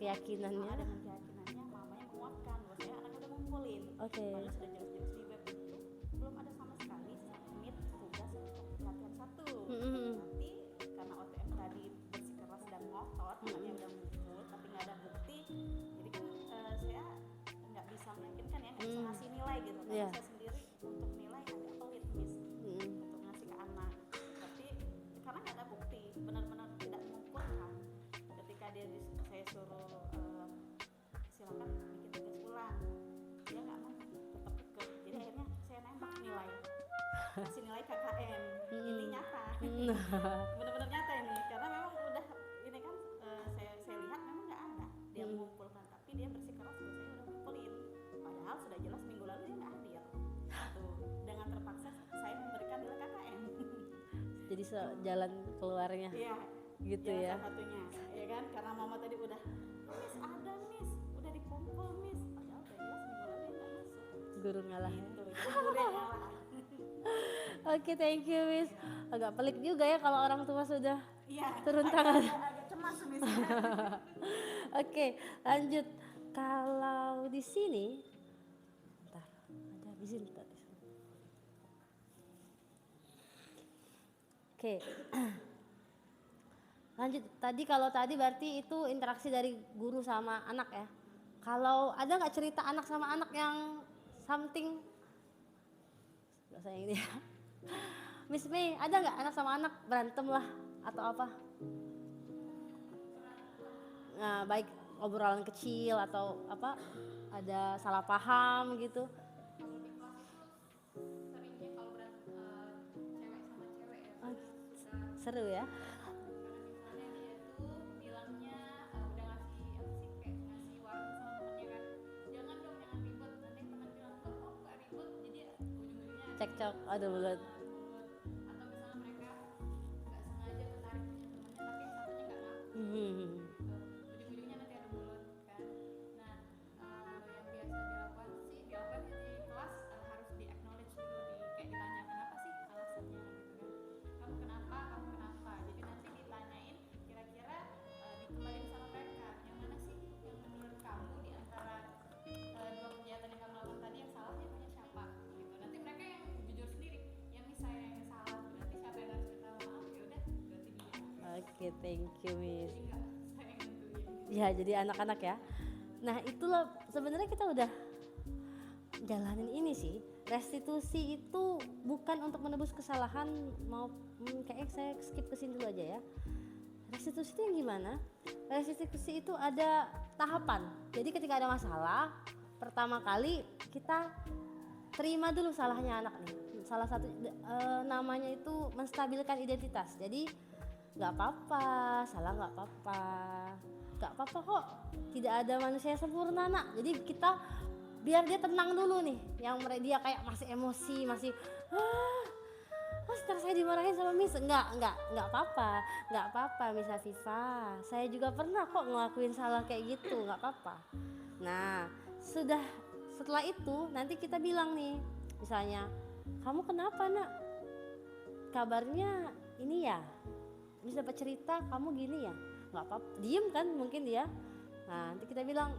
Keyakinannya. dengan keyakinannya mamanya menguatkan bahwa saya anaknya udah ngumpulin. Oke. Padahal sudah jelas-jelas di web itu belum ada sama sekali submit tugas untuk latihan satu. Nanti karena OTM tadi bersikeras dan ngotot, anaknya udah ngumpul tapi gitu. Kalau Iya. saya sendiri untuk nilai agak pelit Miss Mm. untuk ngasih ke anak. Tapi karena nggak ada bukti, benar-benar tidak mengumpulkan. Ketika saya suruh silakan bikin tugas ulang, dia nggak mau, tetap kekeh. Jadi akhirnya saya nembak nilai, kasih nilai KKM. Ini nyata, benar-benar nyata ini, karena memang udah ini kan saya lihat memang nggak ada dia mengumpulkan, tapi dia bersikeras kalau saya udah ngumpulin, padahal sudah jelas minggu lalu dia nggak hadir. Tuh, dengan terpaksa saya memberikan nilai KKM. Jadi jalan keluarnya Iya, gitu ya, ya. salah satunya, ya kan, karena mama tadi udah, Miss ada Miss, udah dikumpul Miss, padahal udah jelas minggu lalu dia nggak masuk. Guru ngalah ya. Gitu, jadi guru yang ngalah. Oke, thank you Miss. Agak pelik juga ya kalau orang tua sudah Iya, turun tangan. agak cemas Miss. Oke, lanjut. Kalau di sini, bentar, ada di sini tadi. Oke, lanjut. Kalau tadi berarti itu interaksi dari guru sama anak ya. Kalau ada nggak cerita anak sama anak yang something, bahasa yang ini ya. Miss May, ada nggak anak sama anak berantem lah atau apa? Nah, baik obrolan kecil atau apa, ada salah paham gitu. Seringnya kalau berantem cewek sama cewek ya. Ah, seru ya. Karena misalnya dia tuh bilangnya udah ngasih apa sih, kayak ngasih warning sama temennya kan, jangan dong, jangan ribut. Nanti teman bilang kok gak ribut, jadi ujung-ujungnya Cekcok, aduh mulut. atau misalnya mereka nggak sengaja ketarik punya temannya tapi yang satunya nggak ngaku. Hmm. Ujung-ujungnya nanti ada mulut kan. Nah, yang biasa dilakukan di kelas harus di acknowledge dulu, kayak ditanya kenapa sih alasannya gitu kan. Kamu kenapa? Jadi nanti ditanyain kira-kira dikembaliin sama mereka. Yang mana sih yang menurut kamu di antara dua kegiatan yang kamu lakukan tadi yang salahnya punya siapa? Gitu. Nanti mereka yang jujur sendiri. Yang miss saya yang salah. Berarti siapa yang harus minta maaf? Ya udah, berarti dia. Oke, thank you Miss. Jadi nggak saya yang nentuin. Ya, jadi anak-anak ya. Nah, itulah sebenarnya kita udah jalanin ini sih. Restitusi itu bukan untuk menebus kesalahan, kayaknya saya skip ke sini dulu aja ya. Restitusi itu yang gimana? Restitusi itu ada tahapan. Jadi ketika ada masalah, pertama kali kita terima dulu salahnya anak nih. Salah satu namanya itu menstabilkan identitas. Jadi nggak apa-apa, salah nggak apa-apa kok, tidak ada manusia yang sempurna nak. Jadi kita biar dia tenang dulu nih, yang dia kayak masih emosi, masih ntar saya dimarahin sama Miss, nggak apa-apa Miss Afifah, saya juga pernah kok ngelakuin salah kayak gitu, nggak apa-apa. Nah, setelah itu nanti kita bilang nih, misalnya kamu kenapa nak, kabarnya ini ya, bisa dapat cerita kamu gini ya, nggak apa-apa, diem kan mungkin dia. Nah, nanti kita bilang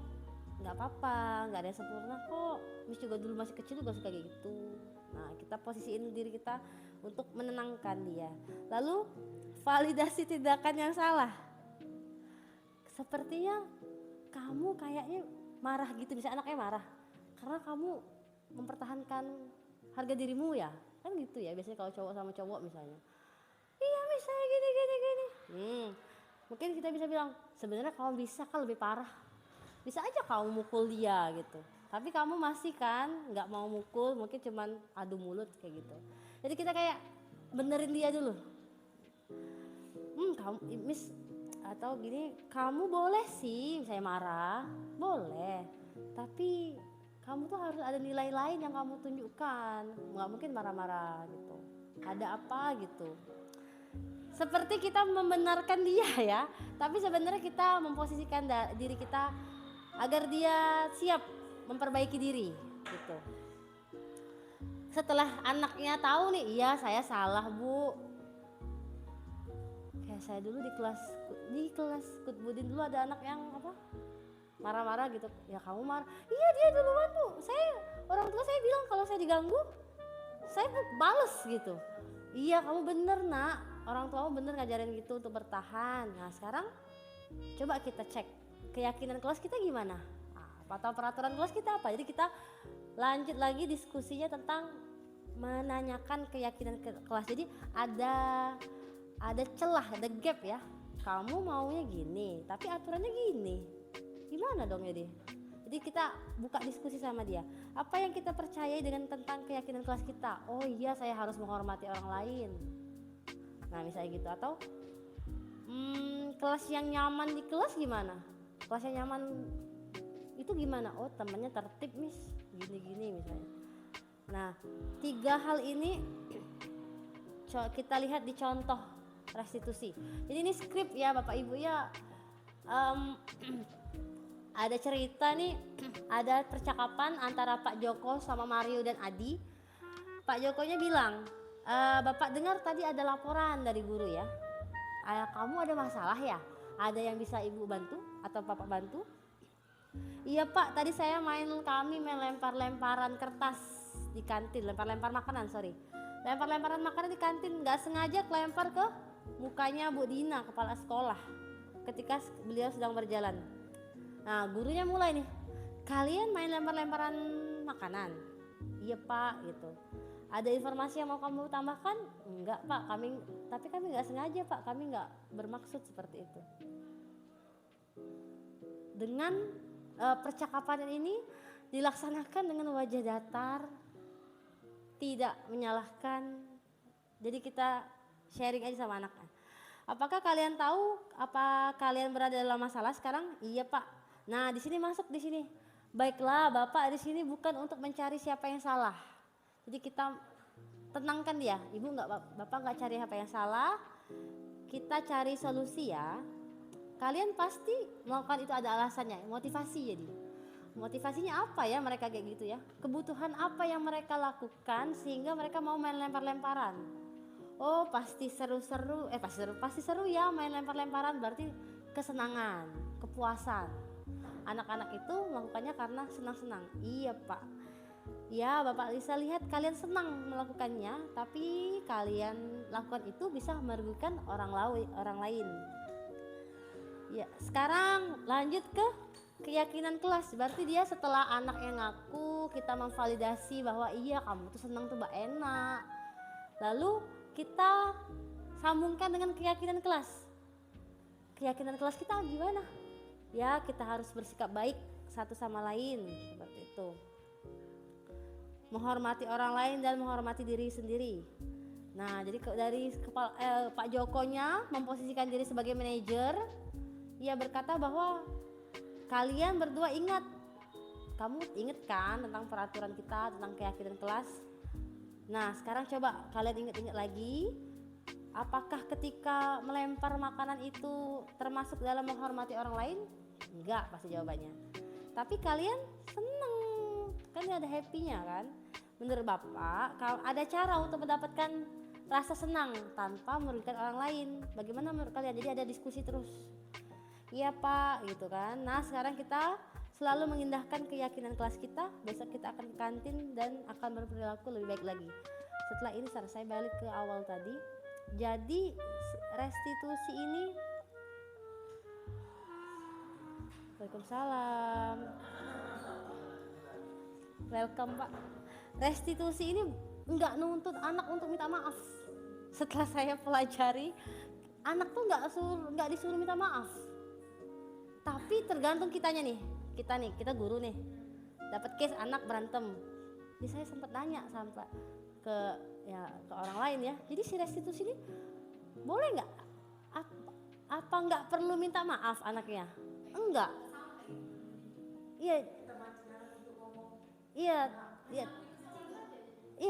nggak apa-apa, nggak ada yang sempurna kok, Miss juga dulu masih kecil juga suka kayak gitu. Nah, kita posisiin diri kita untuk menenangkan dia. Lalu validasi tindakan yang salah, sepertinya kamu kayaknya marah gitu, bisa anaknya marah karena kamu mempertahankan harga dirimu ya, kan gitu ya biasanya kalau cowok sama cowok misalnya. Iya Miss, saya gini. Mungkin kita bisa bilang, sebenarnya kamu bisa kan lebih parah, bisa aja kamu mukul dia gitu, tapi kamu masih kan nggak mau mukul, mungkin cuman adu mulut kayak gitu. Jadi kita kayak benerin dia dulu. Kamu Miss, atau gini, kamu boleh sih saya marah, boleh, tapi kamu tuh harus ada nilai lain yang kamu tunjukkan, nggak mungkin marah-marah gitu, ada apa gitu. Seperti kita membenarkan dia ya, tapi sebenarnya kita memposisikan diri kita agar dia siap memperbaiki diri gitu. Setelah anaknya tahu nih, iya saya salah bu, kayak saya dulu di kelas Kutbudin dulu ada anak yang apa marah-marah gitu, ya kamu marah, iya dia duluan bu, orang tua saya bilang kalau saya diganggu saya bales gitu. Iya kamu bener nak, orang tuamu bener ngajarin gitu untuk bertahan. Nah sekarang coba kita cek keyakinan kelas kita gimana. Nah, atau peraturan kelas kita apa. Jadi kita lanjut lagi diskusinya tentang menanyakan keyakinan kelas. Jadi ada celah, ada gap ya. Kamu maunya gini, tapi aturannya gini. Gimana dong ya dia? Jadi kita buka diskusi sama dia. Apa yang kita percayai dengan tentang keyakinan kelas kita? Oh iya, saya harus menghormati orang lain. Nah misalnya gitu. Atau kelas yang nyaman di kelas gimana? Kelas yang nyaman itu gimana? Oh temannya tertib miss, gini-gini misalnya. Nah 3 hal ini kita lihat di contoh restitusi. Jadi ini skrip ya Bapak Ibu ya. Ada cerita nih, ada percakapan antara Pak Joko sama Mario dan Adi. Pak Jokonya bilang, Bapak dengar tadi ada laporan dari guru ya. Kamu ada masalah ya? Ada yang bisa Ibu bantu atau Bapak bantu? Iya Pak, tadi kami main lempar-lemparan kertas di kantin, lempar-lempar makanan, lempar-lemparan makanan di kantin, nggak sengaja kelempar ke mukanya Bu Dina, kepala sekolah, ketika beliau sedang berjalan. Nah gurunya mulai nih, kalian main lempar-lemparan makanan? Iya Pak gitu. Ada informasi yang mau kamu tambahkan? Enggak Pak, tapi kami nggak sengaja Pak, kami nggak bermaksud seperti itu. Dengan percakapan ini dilaksanakan dengan wajah datar, tidak menyalahkan. Jadi kita sharing aja sama anak. Apakah kalian tahu apa kalian berada dalam masalah sekarang? Iya Pak. Nah di sini masuk di sini. Baiklah Bapak di sini bukan untuk mencari siapa yang salah. Jadi kita tenangkan dia. Bapak nggak cari apa yang salah. Kita cari solusi ya. Kalian pasti melakukan itu ada alasannya, motivasi jadi. Motivasinya apa ya mereka kayak gitu ya? Kebutuhan apa yang mereka lakukan sehingga mereka mau main lempar-lemparan? Oh pasti seru-seru, pasti seru ya main lempar-lemparan, berarti kesenangan, kepuasan. Anak-anak itu melakukannya karena senang-senang. Iya Pak. Ya Bapak bisa lihat kalian senang melakukannya, tapi kalian lakukan itu bisa merugikan orang lain. Ya, sekarang lanjut ke keyakinan kelas. Berarti dia setelah anak yang ngaku, kita memvalidasi bahwa iya kamu tuh senang tuh Mbak enak. Lalu kita sambungkan dengan keyakinan kelas. Keyakinan kelas kita gimana? Ya, kita harus bersikap baik satu sama lain seperti itu. Menghormati orang lain dan menghormati diri sendiri. Nah, jadi dari Pak Jokonya memposisikan diri sebagai manajer. Ia berkata bahwa kalian berdua ingat, kamu ingat kan tentang peraturan kita, tentang keyakinan kelas. Nah sekarang coba kalian ingat-ingat lagi, apakah ketika melempar makanan itu termasuk dalam menghormati orang lain? Enggak pasti jawabannya. Tapi kalian seneng, kan ada happy-nya kan. Menurut Bapak, kalau ada cara untuk mendapatkan rasa senang tanpa merugikan orang lain, bagaimana menurut kalian? Jadi ada diskusi terus. Iya Pak gitu kan. Nah sekarang kita selalu mengindahkan keyakinan kelas kita. Besok kita akan ke kantin dan akan berperilaku lebih baik lagi. Setelah ini saya balik ke awal tadi. Jadi restitusi ini, Waalaikumsalam, welcome Pak. Restitusi ini enggak nuntut anak untuk minta maaf. Setelah saya pelajari, anak tuh enggak disuruh minta maaf. Tapi tergantung kitanya nih, kita guru nih, dapat case anak berantem. Jadi saya sempat nanya sampai ke orang lain ya. Jadi si restitusi ini boleh nggak? Apa nggak perlu minta maaf anaknya? Enggak. Iya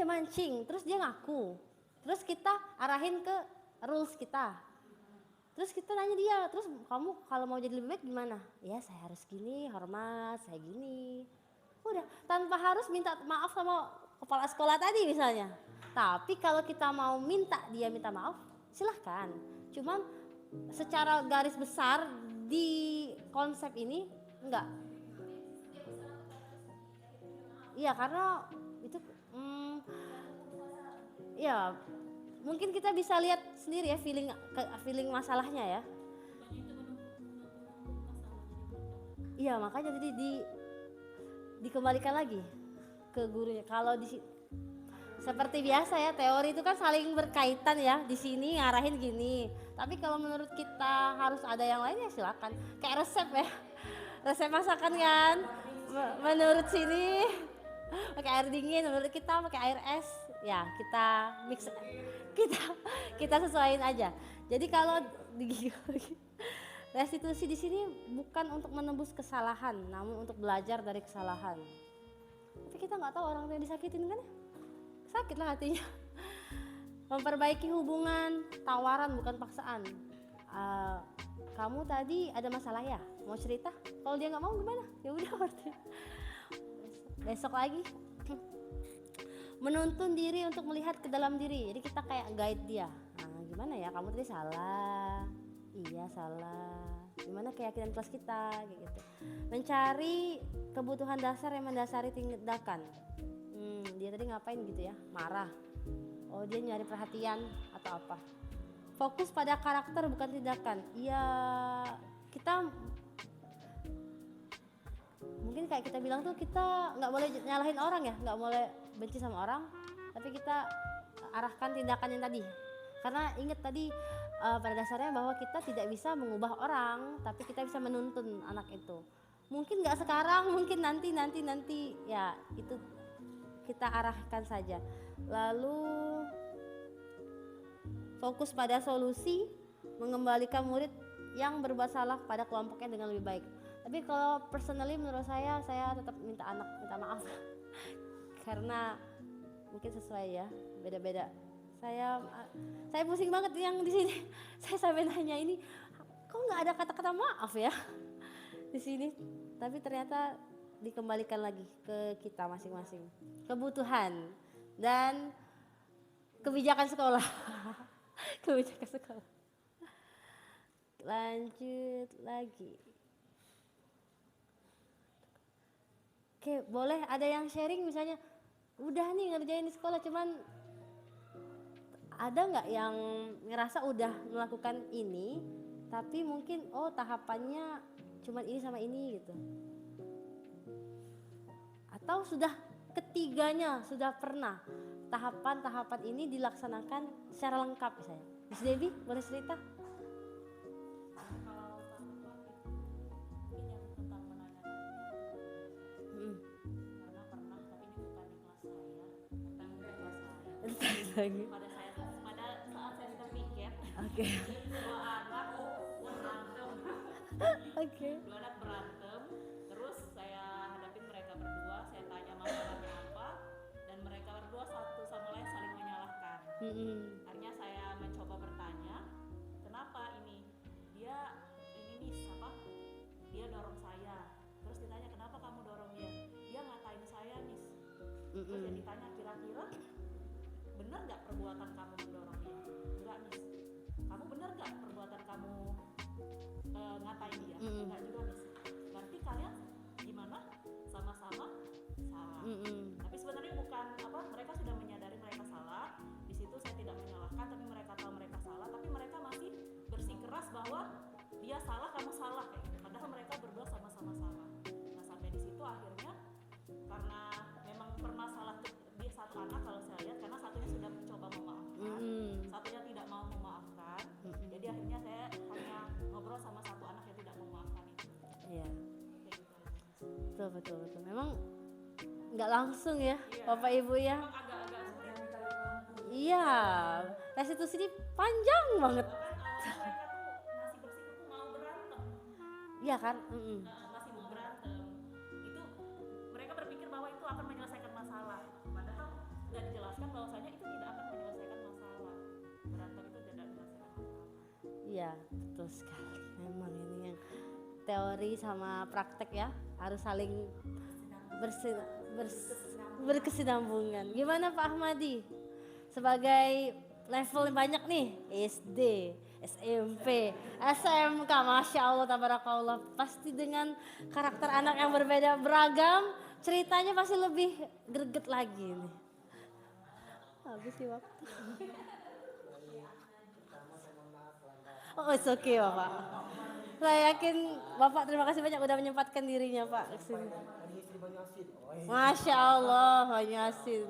mancing. Terus dia ngaku. Terus kita arahin ke rules kita. Terus kita nanya dia, terus kamu kalau mau jadi lebih baik gimana? Ya saya harus gini, hormat, saya gini. Udah, tanpa harus minta maaf sama kepala sekolah tadi misalnya. Tapi kalau kita mau dia minta maaf, silahkan. Cuman secara garis besar di konsep ini enggak. Iya karena itu ya mungkin kita bisa lihat sendiri ya feeling masalahnya ya. Iya makanya jadi dikembalikan lagi ke gurunya. Kalau seperti biasa ya, teori itu kan saling berkaitan ya. Di sini ngarahin gini. Tapi kalau menurut kita harus ada yang lain ya silakan. Kayak resep ya. Resep masakan kan. Menurut sini pakai air dingin, menurut kita pakai air es. Ya, kita mix, kita sesuaiin aja. Jadi kalau restitusi di sini bukan untuk menembus kesalahan, namun untuk belajar dari kesalahan. Tapi kita nggak tahu orang yang disakitin kan ya? Sakit lah hatinya. Memperbaiki hubungan, tawaran bukan paksaan. Kamu tadi ada masalah ya? Mau cerita? Kalau dia nggak mau gimana? Ya udah berarti. Besok lagi. Menuntun diri untuk melihat ke dalam diri. Jadi kita kayak guide dia. Gimana ya? Kamu tadi salah. Iya salah. Gimana keyakinan kelas kita? Kayak gitu. Mencari kebutuhan dasar yang mendasari tindakan. Dia tadi ngapain gitu ya? Marah. Oh dia nyari perhatian atau apa? Fokus pada karakter bukan tindakan. Iya kita mungkin kayak kita bilang tuh kita nggak boleh nyalahin orang ya, nggak boleh benci sama orang, tapi kita arahkan tindakan yang tadi. Karena ingat tadi pada dasarnya bahwa kita tidak bisa mengubah orang, tapi kita bisa menuntun anak itu. Mungkin nggak sekarang, mungkin nanti ya itu kita arahkan saja. Lalu fokus pada solusi, mengembalikan murid yang berbuat salah pada kelompoknya dengan lebih baik. Tapi kalau personally menurut saya tetap minta maaf karena mungkin sesuai ya, beda-beda. Saya pusing banget yang di sini. Saya sampai nanya ini, kok nggak ada kata-kata maaf ya di sini? Tapi ternyata dikembalikan lagi ke kita masing-masing, kebutuhan dan kebijakan sekolah. Kebijakan sekolah. Lanjut lagi. Oke, boleh ada yang sharing misalnya, udah nih ngerjain di sekolah, cuman ada nggak yang ngerasa udah melakukan ini, tapi mungkin tahapannya cuman ini sama ini gitu. Atau sudah ketiganya, sudah pernah tahapan-tahapan ini dilaksanakan secara lengkap misalnya. Miss Debbie, boleh cerita? Lagi. Pada saat saya sudah piket, Oke. dua anak berantem, dua anak berantem, terus saya hadapin mereka berdua, saya tanya masalahnya apa, dan mereka berdua satu sama lain saling menyalahkan. Akhirnya saya mencoba bertanya, kenapa ini? Dia dorong saya. Terus ditanya, kenapa kamu dorong dia? Dia ngatain saya, Miss. Terus dia ditanya, kira-kira benar nggak perbuatan kamu mendorong dia? Enggak, Miss. Kamu benar nggak perbuatan kamu ngatain dia? Enggak juga, Miss. Berarti kalian gimana? Sama-sama salah. Tapi sebenarnya bukan mereka sudah menyadari mereka salah. Di situ saya tidak menyalahkan, tapi mereka tahu mereka salah, tapi mereka masih bersikeras bahwa dia salah, kamu salah kayak gitu. Padahal mereka berdua sama-sama salah. Nah sampai di situ akhirnya karena memang permasalahan di satu anak kalau saya lihat, karena satunya sudah mencoba memaafkan, satunya tidak mau memaafkan. Jadi akhirnya saya hanya ngobrol sama satu anak yang tidak memaafkan itu. Iya. Gitu. Betul. Memang nggak langsung ya, Bapak Ibu ya. Memang agak-agak sulit. Iya, restitusi ini panjang banget. Awalnya mereka tuh masih bersikukuh mau berantem. Iya kan? Masih mau berantem. Itu mereka berpikir bahwa itu akan menyelesaikan masalah. Padahal sudah dijelaskan bahwasanya itu tidak akan menyelesaikan masalah. Berantem itu tidak menyelesaikan masalah. Iya, betul sekali. Memang ini yang teori sama praktek ya harus saling berkesinambungan. Gimana Pak Ahmadi? Sebagai level yang banyak nih, SD, SMP, SMK, Masya Allah, tabarakallah. Pasti dengan karakter anak yang berbeda, beragam, ceritanya pasti lebih greget lagi nih. Habis sih waktu. Oh, it's okay Bapak. Saya yakin Bapak terima kasih banyak udah menyempatkan dirinya Pak kesini. Tadi istri Banyu Asin. Oh, iya. Masya Allah, Banyu Asin.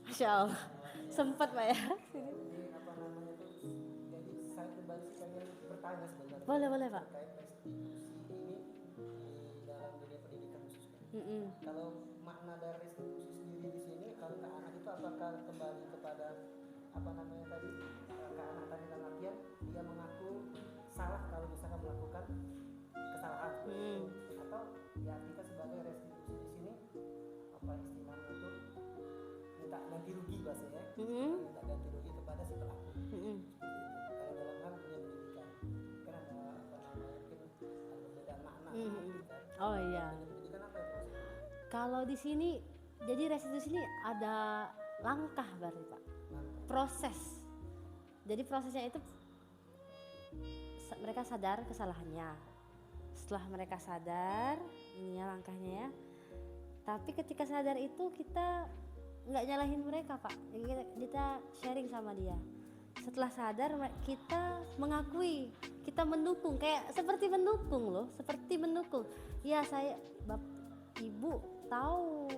Masya Allah, sempat Pak ya. Jadi apa namanya tuh? Jadi saya kembali sih pengen bertanya sebenarnya. Boleh Pak. Terkait restitusi ini di dalam dunia pendidikan khususnya. Mm-mm. Kalau makna dari restitusi sendiri di sini, kalau ke anak itu apakah kembali kepada apa namanya tadi, ke anak tadi dalam artian dia mengaku salah kalau misalkan melakukan kesalahan, atau ya kita sebagai restitusi di sini apa istilahnya itu minta ganti rugi bahasanya, minta ganti rugi kepada si pelaku. Mm-mm. Kalau dalam hal dunia pendidikan kan ada apa namanya mungkin ada perbedaan makna kan. Oh iya. Pendidikan apa itu maksudnya? Kalau di sini jadi restitusi ini ada langkah berarti Pak. Proses. Jadi prosesnya itu mereka sadar kesalahannya. Setelah mereka sadar, ini ya langkahnya ya. Tapi ketika sadar itu kita nggak nyalahin mereka Pak. Kita sharing sama dia. Setelah sadar kita mengakui, kita mendukung, kayak seperti mendukung loh, seperti mendukung. Ya saya Ibu tahu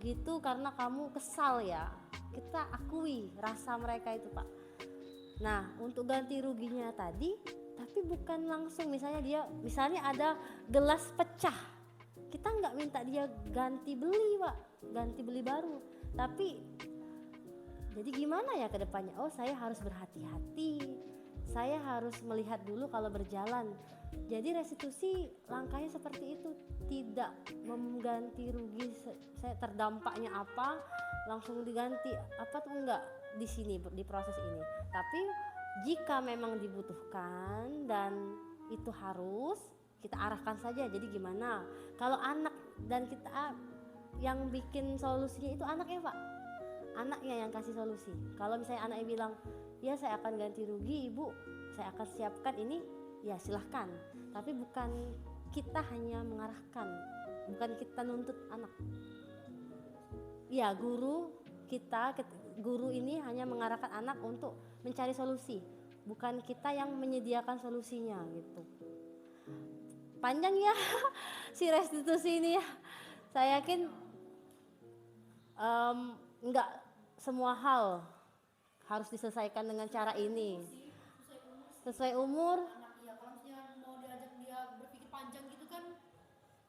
gitu karena kamu kesal ya. Kita akui rasa mereka itu Pak. Nah untuk ganti ruginya tadi, tapi bukan langsung misalnya ada gelas pecah, kita nggak minta dia ganti beli Pak, ganti beli baru. Tapi jadi gimana ya ke depannya? Oh saya harus berhati-hati, saya harus melihat dulu kalau berjalan. Jadi restitusi langkahnya seperti itu, tidak mengganti rugi saya terdampaknya apa langsung diganti apa tuh enggak di sini di proses ini. Tapi jika memang dibutuhkan dan itu harus kita arahkan saja. Jadi gimana? Kalau anak dan kita yang bikin solusinya itu anaknya Pak. Anaknya yang kasih solusi. Kalau misalnya anaknya bilang, "Ya saya akan ganti rugi Ibu, saya akan siapkan ini." Ya silahkan. Tapi bukan kita hanya mengarahkan, bukan kita nuntut anak. Ya guru ini hanya mengarahkan anak untuk mencari solusi, bukan kita yang menyediakan solusinya gitu. Panjang ya si restitusi ini ya. Saya yakin enggak semua hal harus diselesaikan dengan cara ini. Sesuai umur. Anak ya kalau misalnya mau diajak dia berpikir panjang gitu kan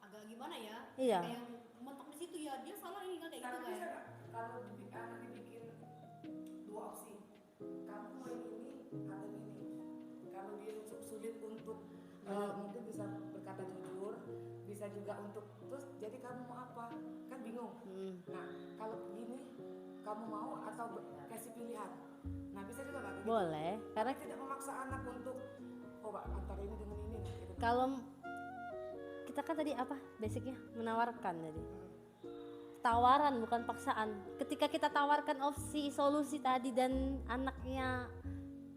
agak gimana ya? Iya. Kayak mentok di situ ya dia salah ini kan kayak gitu kan. Kalau anak dibikin dua opsi, kamu mau ini atau ini. Kalau dia sulit untuk mungkin bisa berkata jujur, bisa juga untuk terus jadi kamu mau apa? Kan bingung. Nah kalau begini kamu mau atau kasih pilihan. Nah bisa juga kan? Boleh, karena Tidak memaksa anak untuk Pak antara ini dengan ini. Nah, gitu. kalau kita kan tadi apa basicnya menawarkan tadi. Tawaran bukan paksaan. Ketika kita tawarkan opsi solusi tadi dan anaknya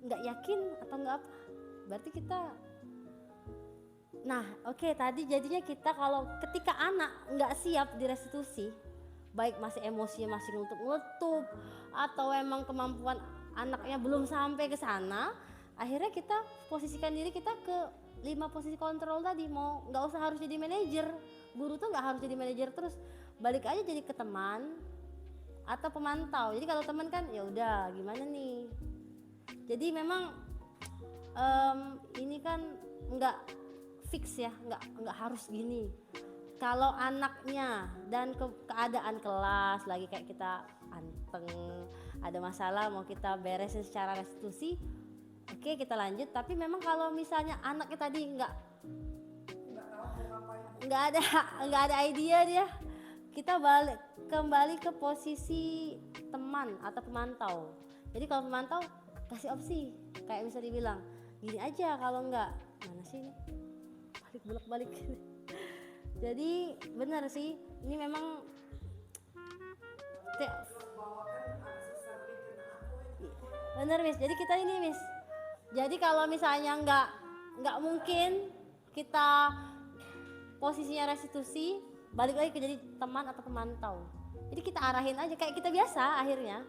nggak yakin atau nggak apa, berarti kita. Nah, oke, tadi jadinya kita kalau ketika anak nggak siap direstitusi, baik masih emosinya masih nutup-nutup atau emang kemampuan anaknya belum sampai ke sana, akhirnya kita posisikan diri kita ke 5 posisi kontrol tadi. Mau nggak usah harus jadi manajer, guru tuh nggak harus jadi manajer terus, balik aja jadi ke teman atau pemantau. Jadi kalau teman kan ya udah gimana nih. Jadi memang ini kan nggak fix ya, nggak harus gini. Kalau anaknya dan keadaan kelas lagi kayak kita anteng, ada masalah mau kita beresin secara restitusi, oke kita lanjut. Tapi memang kalau misalnya anaknya tadi nggak ada idea dia, kita kembali ke posisi teman atau pemantau. Jadi kalau pemantau kasih opsi, kayak bisa dibilang gini aja, kalau nggak mana sih ini bolak-balik. Jadi benar sih, ini memang benar Miss. Jadi kita ini Miss. Jadi kalau misalnya nggak mungkin kita posisinya restitusi, balik lagi ke jadi teman atau pemantau. Jadi kita arahin aja kayak kita biasa akhirnya.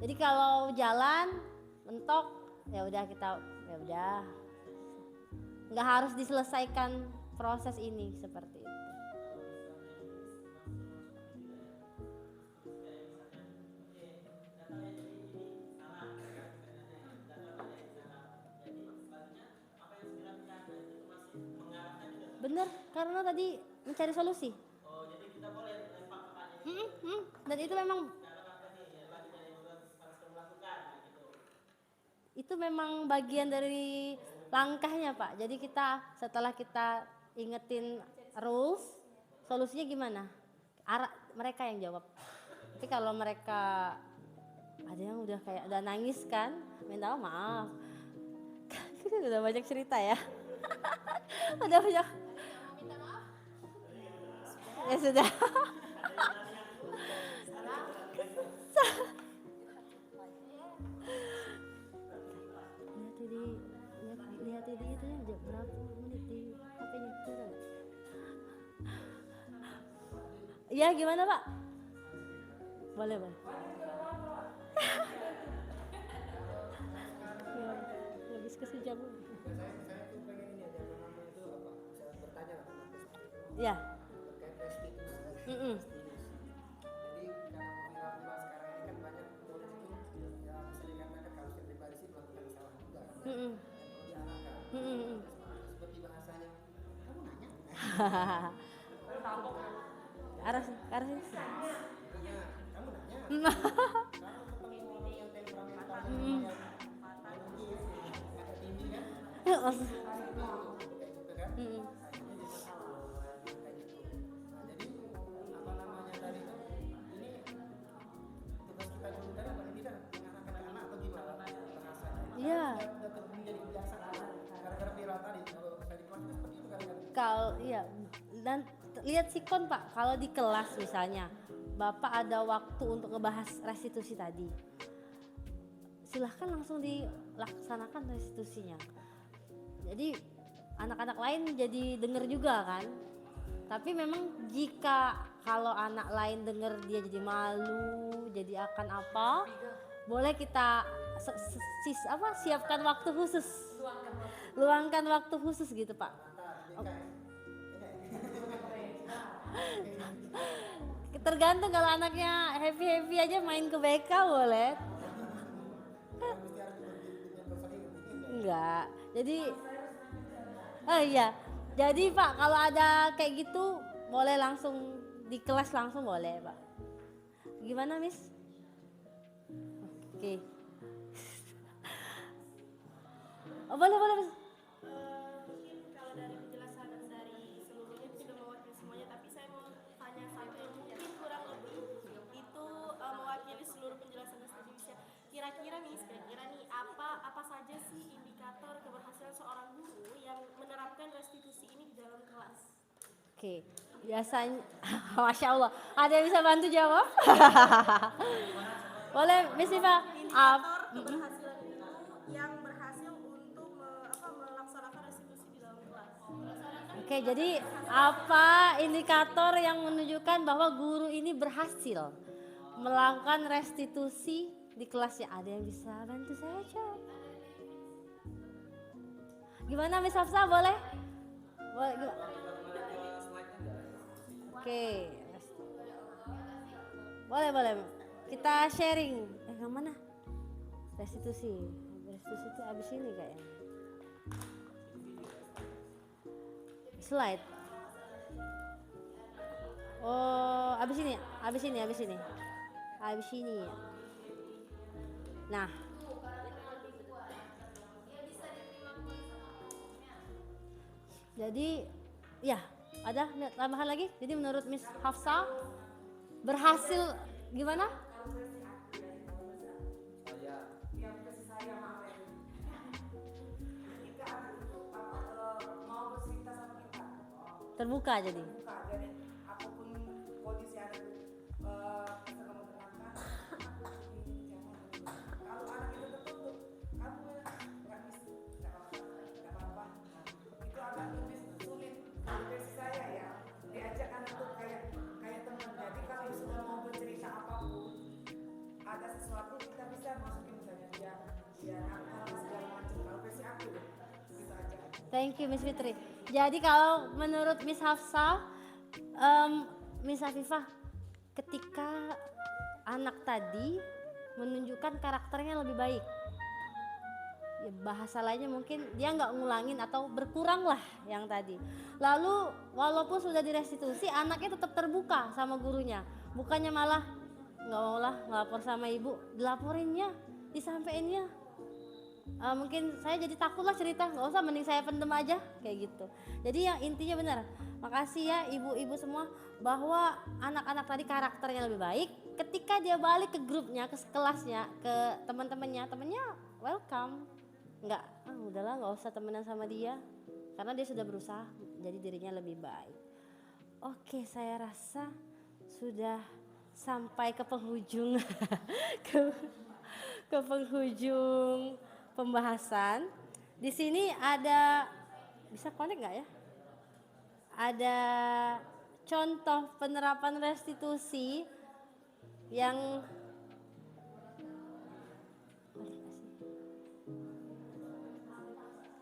Jadi kalau jalan mentok ya udah kita ya udah nggak harus diselesaikan proses ini seperti itu. Bener, karena tadi mencari solusi. Dan itu memang bagian dari langkahnya Pak. Jadi kita setelah kita ingetin rules, solusinya gimana? Mereka yang jawab. Tapi kalau mereka ada yang udah kayak udah nangis kan, minta maaf. Udah banyak cerita ya. Udah banyak. Minta maaf. Ya sudah. Lihat di itu ya berapa menit di HP-nya itu kan? Ya gimana Pak? Boleh. Ya, habis ke sejam. Saya tuh pengen ini aja namanya itu apa? Saya bertanya lah Ya. terkait restitusi. Mm-mm. Jadi karena viral sekarang ini kan banyak murid itu ya bisa dikatakan kalau secara pribadi sih melakukan kesalahan juga. Mm-mm. Diarahkan. Mm-mm. Seperti bahasanya, kamu nanya? Arah sini. Iya, kamu nanya. Kalau ketemu orang yang temperamental yang agak tinggi kan, kayak gitu kan. Mm-mm. Akhirnya jadi masalah kayak gitu. Nah, jadi apa namanya tadi itu ini tugas kita dulu tadi paling tidak mengarahkan ke anak atau gimana bahasanya. Iya. Udah menjadi kebiasaan gara-gara viral tadi. Kalau saya di kelas itu seperti itu kadang-kadang. Kalau iya dan lihat sikon Pak, kalau di kelas misalnya Bapak ada waktu untuk ngebahas restitusi tadi, silahkan langsung dilaksanakan restitusinya. Jadi anak-anak lain jadi denger juga kan. Tapi memang jika kalau anak lain denger dia jadi malu, jadi akan apa, boleh kita siapkan waktu khusus, luangkan waktu khusus gitu Pak. Tergantung, kalau anaknya happy aja main ke BK boleh. Enggak. Jadi oh iya. Jadi Pak kalau ada kayak gitu boleh langsung di kelas langsung boleh Pak. Gimana Miss? Oke. Oh, boleh Miss. Mungkin kalau dari penjelasan dari seluruhnya sudah mewakili semuanya, tapi saya mau tanya satu yang mungkin kurang lebih itu mewakili seluruh penjelasan restitusi. Kira-kira nih apa saja sih indikator keberhasilan seorang guru yang menerapkan restitusi ini di dalam kelas? Oke, biasanya Masya Allah, ada yang bisa bantu jawab? Boleh Miss Iva. Indikator keberhasilan guru yang berhasil untuk melaksanakan restitusi di dalam kelas. Oke, jadi apa indikator yang menunjukkan bahwa guru ini berhasil melakukan restitusi di kelasnya? Ada yang bisa bantu saya jawab? Gimana Miss Hafsa, boleh? Boleh. Oke. Boleh. Kita sharing. Yang mana? Restitusi itu abis ini kayaknya. Slide. Oh, abis ini. Nah. Jadi, ya, ada tambahan lagi? Jadi menurut Miss Hafsa berhasil gimana? Terbuka jadi. Jadi apapun kondisi anak kita mau terangkan, kalau anak itu tertutup, kamu nggak bisa, nggak apa-apa. Itu agak lebih sulit versi saya ya. Diajak anak tuh kayak teman. Jadi kalau sudah mau bercerita apapun, ada sesuatu kita bisa masukin misalnya dia nakal segala Thank you Miss Fitri. Jadi kalau menurut Miss Hafsah, Miss Hafifah, ketika anak tadi menunjukkan karakternya lebih baik, ya bahasa lainnya mungkin dia nggak ngulangin atau berkurang lah yang tadi. Lalu walaupun sudah direstitusi, anaknya tetap terbuka sama gurunya, bukannya malah nggak mau lah ngelapor sama ibu, dilaporinnya, disampeinnya. Mungkin saya jadi takut lah cerita, nggak usah, mending saya pendem aja kayak gitu. Jadi yang intinya benar, makasih ya ibu-ibu semua, bahwa anak-anak tadi karakternya lebih baik. Ketika dia balik ke grupnya, ke kelasnya, ke teman-temannya, temannya welcome, nggak udahlah nggak usah temenan sama dia, karena dia sudah berusaha jadi dirinya lebih baik. Oke, saya rasa sudah sampai ke penghujung ke penghujung pembahasan. Di sini ada, bisa connect nggak ya? Ada contoh penerapan restitusi yang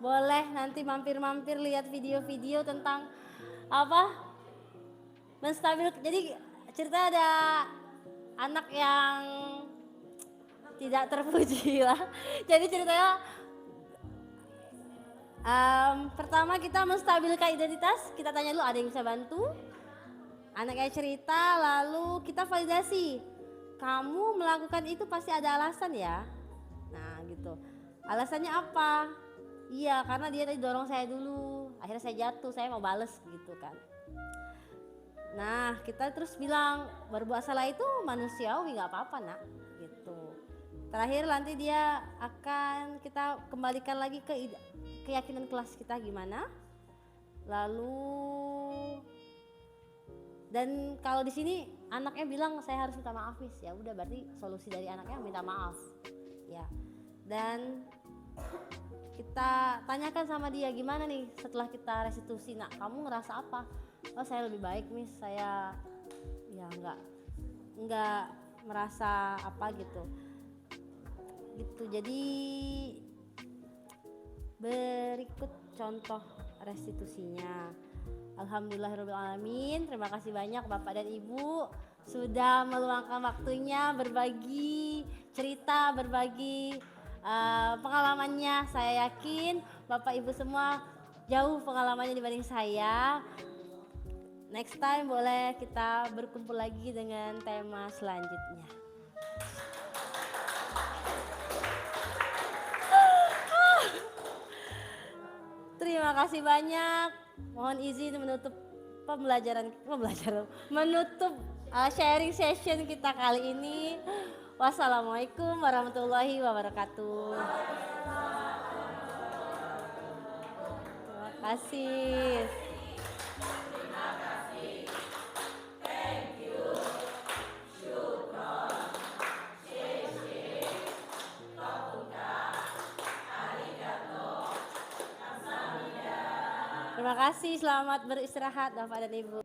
boleh nanti mampir-mampir lihat video-video tentang apa menstabil. Jadi cerita ada anak yang tidak terpuji lah. Jadi ceritanya pertama kita menstabilkan identitas, kita tanya dulu ada yang bisa bantu. Anaknya cerita, lalu kita validasi. Kamu melakukan itu pasti ada alasan ya. Nah gitu. Alasannya apa? Iya, karena dia tadi dorong saya dulu. Akhirnya saya jatuh, saya mau bales gitu kan. Nah kita terus bilang berbuat salah itu manusiawi, nggak apa-apa nak gitu. Terakhir nanti dia akan kita kembalikan lagi ke keyakinan kelas kita gimana. Lalu dan kalau di sini anaknya bilang saya harus minta maaf Miss, ya udah berarti solusi dari anaknya minta maaf ya. Dan kita tanyakan sama dia gimana nih setelah kita restitusi, nak kamu ngerasa apa? Oh saya lebih baik Miss, saya ya nggak merasa apa gitu. Jadi berikut contoh restitusinya. Alhamdulillahirrahmanirrahim. Terima kasih banyak Bapak dan Ibu sudah meluangkan waktunya berbagi cerita, berbagi pengalamannya. Saya yakin Bapak Ibu semua jauh pengalamannya dibanding saya. Next time boleh kita berkumpul lagi dengan tema selanjutnya. Terima kasih banyak. Mohon izin menutup menutup sharing session kita kali ini. Wassalamualaikum warahmatullahi wabarakatuh. Terima kasih. Terima kasih, selamat beristirahat Bapak dan Ibu.